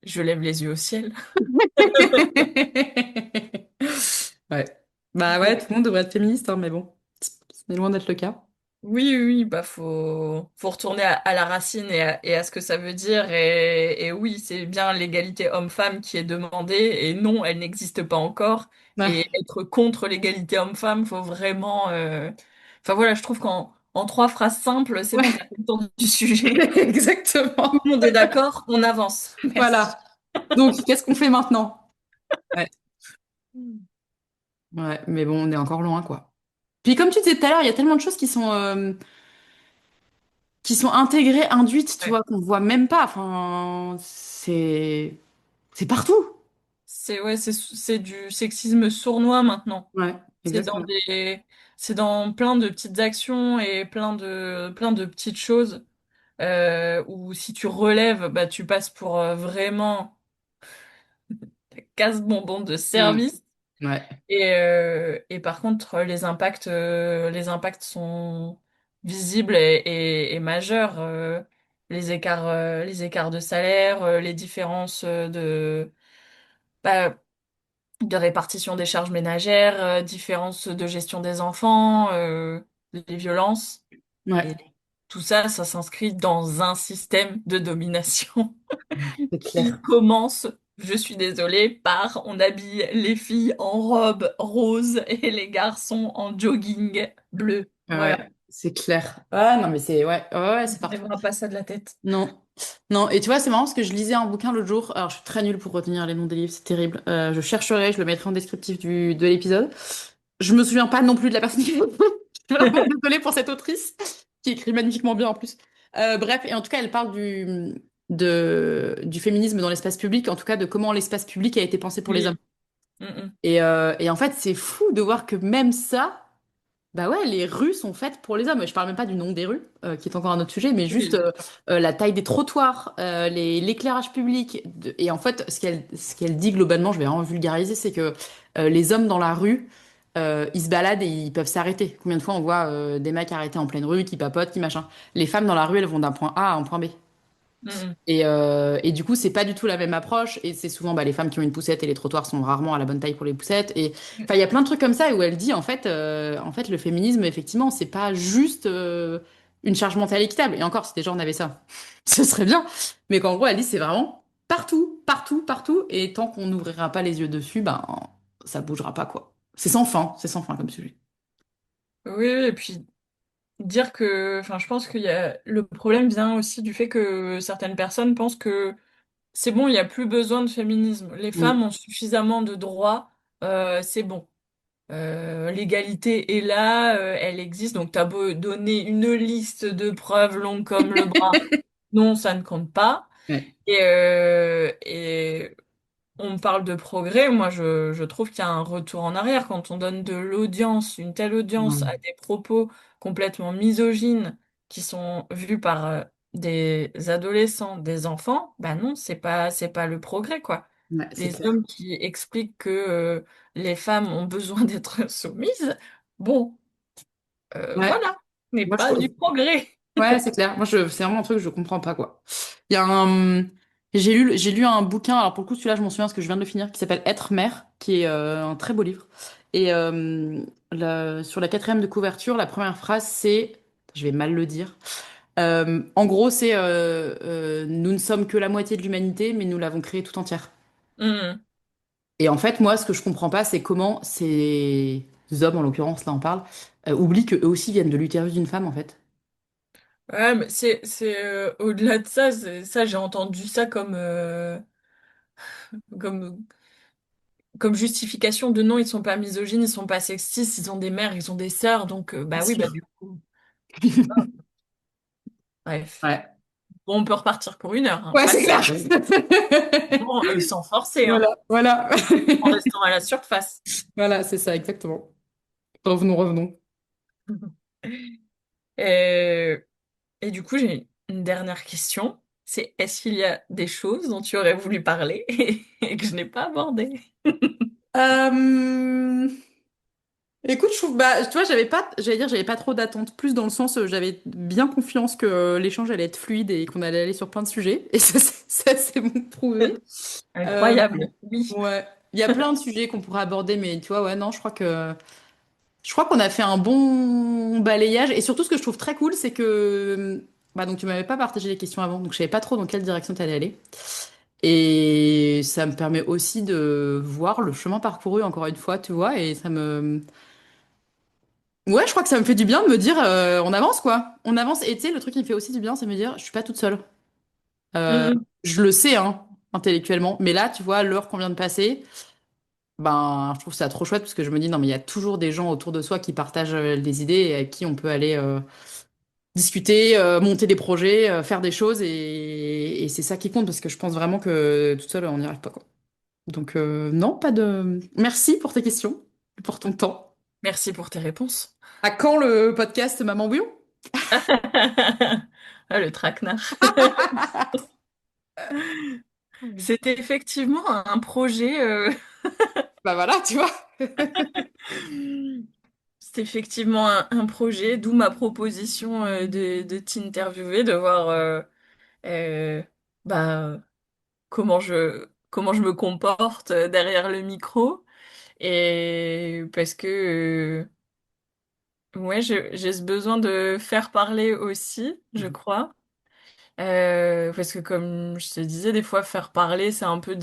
Je lève les yeux au ciel. Ouais. Bah ouais, tout le monde devrait être féministe, hein, mais bon, c'est loin d'être le cas. Oui, oui, oui, bah faut retourner à la racine et à ce que ça veut dire. Et oui, c'est bien l'égalité homme-femme qui est demandée, et non, elle n'existe pas encore. Et Ouais. être contre l'égalité homme-femme, faut vraiment. Enfin voilà, je trouve qu'en trois phrases simples, c'est bon, t'as Ouais, fait le tour du sujet. Tout exactement. le monde est d'accord, on avance. Merci. Voilà. Donc, qu'est-ce qu'on fait maintenant? Ouais. Ouais, mais bon, on est encore loin, quoi. Puis comme tu disais tout à l'heure, il y a tellement de choses qui sont intégrées, induites, tu Ouais. vois, qu'on voit même pas. Enfin, c'est partout. C'est du sexisme sournois maintenant. Ouais, C'est dans exactement. c'est dans plein de petites actions et plein de petites choses où si tu relèves, bah, tu passes pour vraiment casse-bonbon de Mm. service. Ouais, Et par contre, les impacts sont visibles et majeurs. Les écarts de salaire, les différences bah, de répartition des charges ménagères, différences de gestion des enfants, les violences. Et ouais, tout ça, ça s'inscrit dans un système de domination c'est qui clair. commence, je suis désolée, par on habille les filles en robe rose et les garçons en jogging bleu. Voilà. Ouais, c'est clair. Ah non, mais ouais, On c'est partout. n'enlèvera pas ça de la tête. Non, non. Et tu vois, c'est marrant parce que je lisais un bouquin l'autre jour. Alors, je suis très nulle pour retenir les noms des livres, c'est terrible. Je chercherai, je le mettrai en descriptif de l'épisode. Je me souviens pas non plus de la personne qui... Je suis vraiment désolée pour cette autrice qui écrit magnifiquement bien en plus. Bref, et en tout cas, elle parle du féminisme dans l'espace public, en tout cas de comment l'espace public a été pensé pour les hommes. Oui. Mm, Et en fait, c'est fou de voir que même ça, bah ouais, les rues sont faites pour les hommes. Je parle même pas du nom des rues, qui est encore un autre sujet, mais juste oui. la taille des trottoirs, l'éclairage public. Et en fait, ce qu'elle dit globalement, je vais vraiment vulgariser, c'est que les hommes dans la rue, ils se baladent et ils peuvent s'arrêter. Combien de fois on voit des mecs arrêtés en pleine rue, qui papotent, qui machin. Les femmes dans la rue, elles vont d'un point A à un point B. Mm, mm. Et du coup, c'est pas du tout la même approche. Et c'est souvent bah, les femmes qui ont une poussette et les trottoirs sont rarement à la bonne taille pour les poussettes. Et enfin, il y a plein de trucs comme ça où elle dit en fait, le féminisme, effectivement, c'est pas juste une charge mentale équitable. Et encore, si des gens on avait ça, ce serait bien. Mais qu'en gros, elle dit c'est vraiment partout, partout, partout. Et tant qu'on n'ouvrira pas les yeux dessus, ben ça bougera pas quoi. C'est sans fin comme sujet. Oui, oui, et puis dire que, enfin, je pense qu'il y a le problème vient aussi du fait que certaines personnes pensent que c'est bon, il n'y a plus besoin de féminisme. Les Mm. femmes ont suffisamment de droits, c'est bon. L'égalité est là, elle existe, donc t'as beau donner une liste de preuves longues comme le bras. Non, ça ne compte pas. Ouais. Et on me parle de progrès, moi je trouve qu'il y a un retour en arrière quand on donne de l'audience, une telle audience à Mm. des propos complètement misogynes qui sont vus par des adolescents, des enfants, bah non, c'est pas le progrès quoi. Ouais, c'est Les clair. hommes qui expliquent que les femmes ont besoin d'être soumises, bon, Ouais. voilà, n'est Moi, pas du progrès. ouais, c'est clair. C'est vraiment un truc que je comprends pas, quoi. Il y a j'ai lu un bouquin, alors pour le coup, celui-là, je m'en souviens parce que je viens de le finir, qui s'appelle Être mère, qui est un très beau livre. Et sur la quatrième de couverture, la première phrase, c'est, je vais mal le dire. En gros, c'est nous ne sommes que la moitié de l'humanité, mais nous l'avons créée tout entière. Hmm. Et en fait, moi, ce que je comprends pas, c'est comment ces hommes, en l'occurrence, là, on parle, oublient qu'eux aussi viennent de l'utérus d'une femme, en fait. Ouais, mais au-delà de ça, ça j'ai entendu ça comme comme justification de non, ils sont pas misogynes, ils sont pas sexistes, ils ont des mères, ils ont des sœurs, donc Bien bah oui, bah sûr. du coup, bref. Ouais. Bon, on peut repartir pour une heure, hein, Ouais, pas c'est de clair. bon, sans forcer, hein, Voilà, voilà. en restant à la surface. Voilà, c'est ça, exactement. Revenons, revenons. Euh, et du coup, j'ai une dernière question. C'est est-ce qu'il y a des choses dont tu aurais voulu parler et que je n'ai pas abordées? Euh, Écoute, je trouve, bah, tu vois, j'allais pas trop d'attentes, plus dans le sens, j'avais bien confiance que l'échange allait être fluide et qu'on allait aller sur plein de sujets. Et ça c'est bon prouvé. Euh, Incroyable, oui. ouais. Il y a plein de sujets qu'on pourrait aborder, mais tu vois, ouais, non, je crois qu'on a fait un bon balayage. Et surtout, ce que je trouve très cool, c'est que, bah, donc tu m'avais pas partagé les questions avant, donc je savais pas trop dans quelle direction tu allais aller. Et ça me permet aussi de voir le chemin parcouru encore une fois, tu vois, et ça me... Ouais, je crois que ça me fait du bien de me dire, on avance, quoi. On avance. Et tu sais, le truc qui me fait aussi du bien, c'est me dire, je suis pas toute seule. Mm, Je le sais, hein, intellectuellement. Mais là, tu vois, l'heure qu'on vient de passer, ben, je trouve ça trop chouette parce que je me dis, non, mais il y a toujours des gens autour de soi qui partagent des idées et avec qui on peut aller discuter, monter des projets, faire des choses. Et c'est ça qui compte parce que je pense vraiment que toute seule, on n'y arrive pas, quoi. Donc, non, pas de... Merci pour tes questions, et pour ton temps. merci pour tes réponses. À quand le podcast Maman Bouillon? Ah, le traquenard. C'était effectivement un projet. Bah voilà, tu vois. C'est effectivement un projet, d'où ma proposition de t'interviewer, de voir euh, bah, comment je me comporte derrière le micro. Et parce que ouais, j'ai ce besoin de faire parler aussi, je crois. Parce que comme je te disais, des fois faire parler, c'est un peu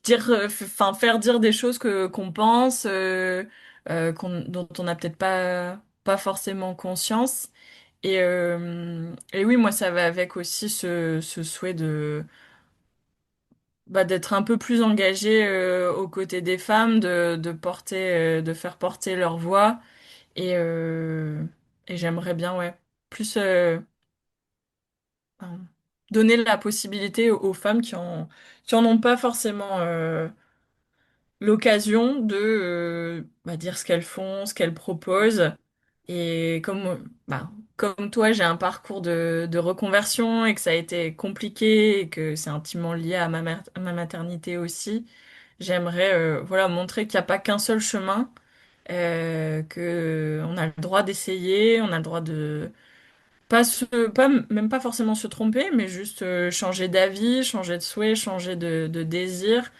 enfin faire dire des choses que qu'on pense, dont on n'a peut-être pas forcément conscience. Et oui, moi ça va avec aussi ce souhait de d'être un peu plus engagée aux côtés des femmes, de porter, de faire porter leur voix. Et, euh, et j'aimerais bien, ouais, plus euh, donner la possibilité aux femmes qui en ont pas forcément l'occasion de dire ce qu'elles font, ce qu'elles proposent. Et comme toi, j'ai un parcours de reconversion et que ça a été compliqué et que c'est intimement lié à à ma maternité aussi, j'aimerais voilà, montrer qu'il n'y a pas qu'un seul chemin, que on a le droit d'essayer, on a le droit de même pas forcément se tromper, mais juste changer d'avis, changer de souhait, changer de désir.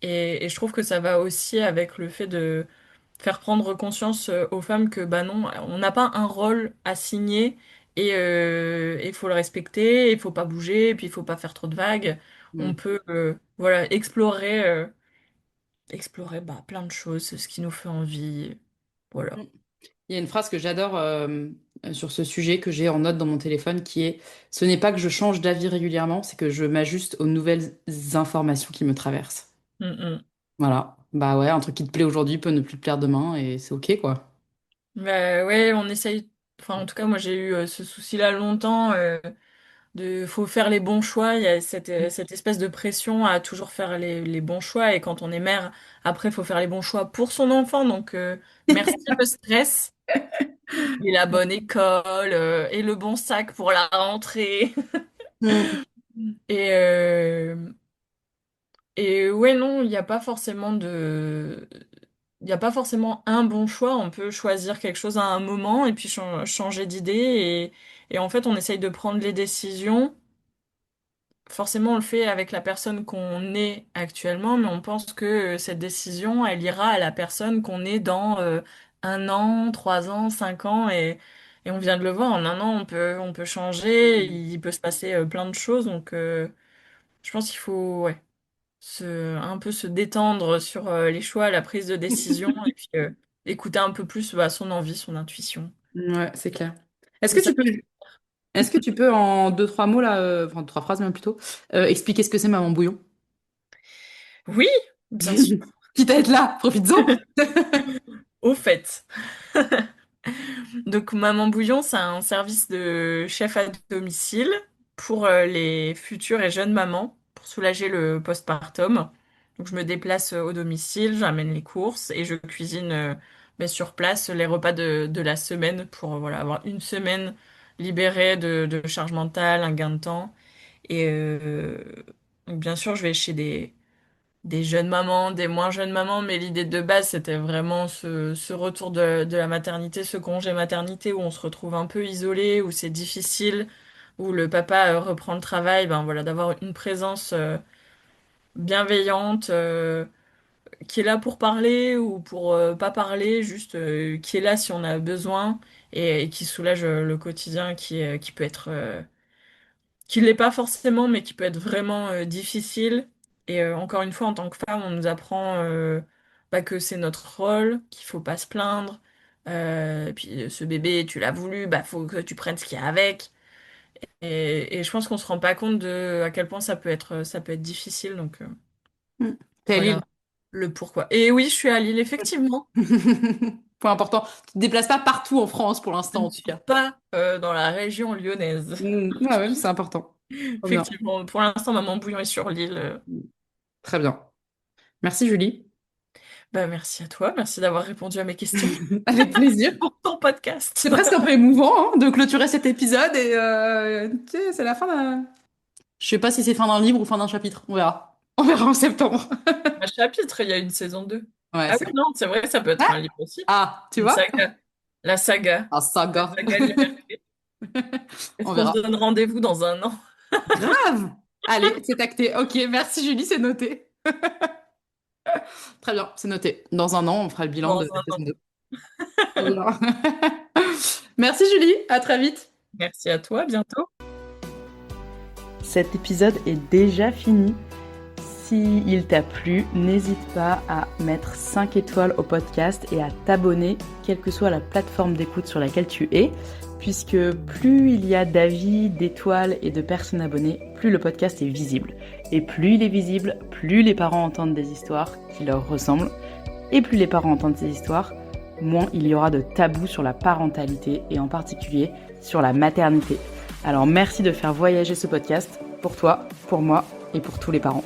Et je trouve que ça va aussi avec le fait de faire prendre conscience aux femmes que bah non, on n'a pas un rôle à signer et il faut le respecter, il faut pas bouger, et puis il faut pas faire trop de vagues. On Mm. peut voilà explorer plein de choses, ce qui nous fait envie. Voilà. Il y a une phrase que j'adore sur ce sujet que j'ai en note dans mon téléphone qui est: ce n'est pas que je change d'avis régulièrement, c'est que je m'ajuste aux nouvelles informations qui me traversent. Mm, mm. Voilà. Bah ouais, un truc qui te plaît aujourd'hui peut ne plus te plaire demain et c'est ok, quoi. Bah ouais, on essaye. Enfin, en tout cas, moi j'ai eu ce souci-là longtemps. Faut faire les bons choix. Il y a cette espèce de pression à toujours faire les bons choix. Et quand on est mère, après, il faut faire les bons choix pour son enfant. Donc, merci le stress et la bonne école et le bon sac pour la rentrée. Mm. Et, Et ouais, non, il n'y a pas forcément de... Il n'y a pas forcément un bon choix. On peut choisir quelque chose à un moment et puis changer d'idée. Et en fait, on essaye de prendre les décisions. Forcément, on le fait avec la personne qu'on est actuellement, mais on pense que cette décision, elle ira à la personne qu'on est dans 1 an, 3 ans, 5 ans. Et on vient de le voir, en 1 an, on peut changer. Il peut se passer plein de choses. Donc, je pense qu'il faut... ouais, un peu se détendre sur les choix, la prise de décision et puis écouter un peu plus son envie, son intuition. Ouais, c'est clair. Est-ce C'est que ça tu peux, qui... est-ce que tu peux en deux, trois mots là, enfin trois phrases même plutôt, expliquer ce que c'est Maman Bouillon? Oui, bien sûr. Quitte à être là, profites-en. Au fait. Donc Maman Bouillon, c'est un service de chef à domicile pour les futures et jeunes mamans pour soulager le postpartum. Donc je me déplace au domicile, j'amène les courses et je cuisine sur place les repas de la semaine pour voilà, avoir une semaine libérée de charge mentale, un gain de temps. Et donc bien sûr, je vais chez des jeunes mamans, des moins jeunes mamans, mais l'idée de base, c'était vraiment ce retour de la maternité, ce congé maternité où on se retrouve un peu isolé, où c'est difficile, où le papa reprend le travail, ben voilà, d'avoir une présence bienveillante, qui est là pour parler ou pour pas parler, juste qui est là si on a besoin et qui soulage le quotidien qui peut être qui l'est pas forcément, mais qui peut être vraiment difficile. Et encore une fois, en tant que femme, on nous apprend que c'est notre rôle, qu'il faut pas se plaindre. Et puis ce bébé, tu l'as voulu, bah faut que tu prennes ce qu'il y a avec. Et je pense qu'on se rend pas compte de à quel point ça peut être difficile. Donc T'es à Lille. voilà le pourquoi. Et oui, je suis à Lille, effectivement. Point important. Tu te déplaces pas partout en France pour Je l'instant, ne en tout suis cas. pas dans la région lyonnaise. Ouais, ouais, c'est important. Trop bien. Effectivement, pour l'instant, Maman Bouillon est sur l'île. Très bien. Merci, Julie. Bah, merci à toi, merci d'avoir répondu à mes questions Avec plaisir. pour ton podcast. C'est presque un peu émouvant hein, de clôturer cet épisode et tu sais, c'est la fin d'un... Je sais pas si c'est fin d'un livre ou fin d'un chapitre. On verra. On verra en septembre. Un chapitre, il y a une saison 2. Ouais, Ah c'est oui, vrai. non, c'est vrai, ça peut être un Ah, livre aussi. ah, tu Une vois? saga. La saga. Un La saga. saga Liberté. Est-ce On qu'on se verra. donne rendez-vous dans 1 an? Grave. Allez, c'est acté. Ok, merci Julie, c'est noté. Très bien, c'est noté. Dans un an, on fera le bilan Dans de la un saison an. 2. Trop bien. Merci Julie, à très vite. Merci à toi, à bientôt. Cet épisode est déjà fini. Si il t'a plu, n'hésite pas à mettre 5 étoiles au podcast et à t'abonner, quelle que soit la plateforme d'écoute sur laquelle tu es, puisque plus il y a d'avis, d'étoiles et de personnes abonnées, plus le podcast est visible. Et plus il est visible, plus les parents entendent des histoires qui leur ressemblent, et plus les parents entendent ces histoires, moins il y aura de tabous sur la parentalité et en particulier sur la maternité. Alors merci de faire voyager ce podcast pour toi, pour moi et pour tous les parents.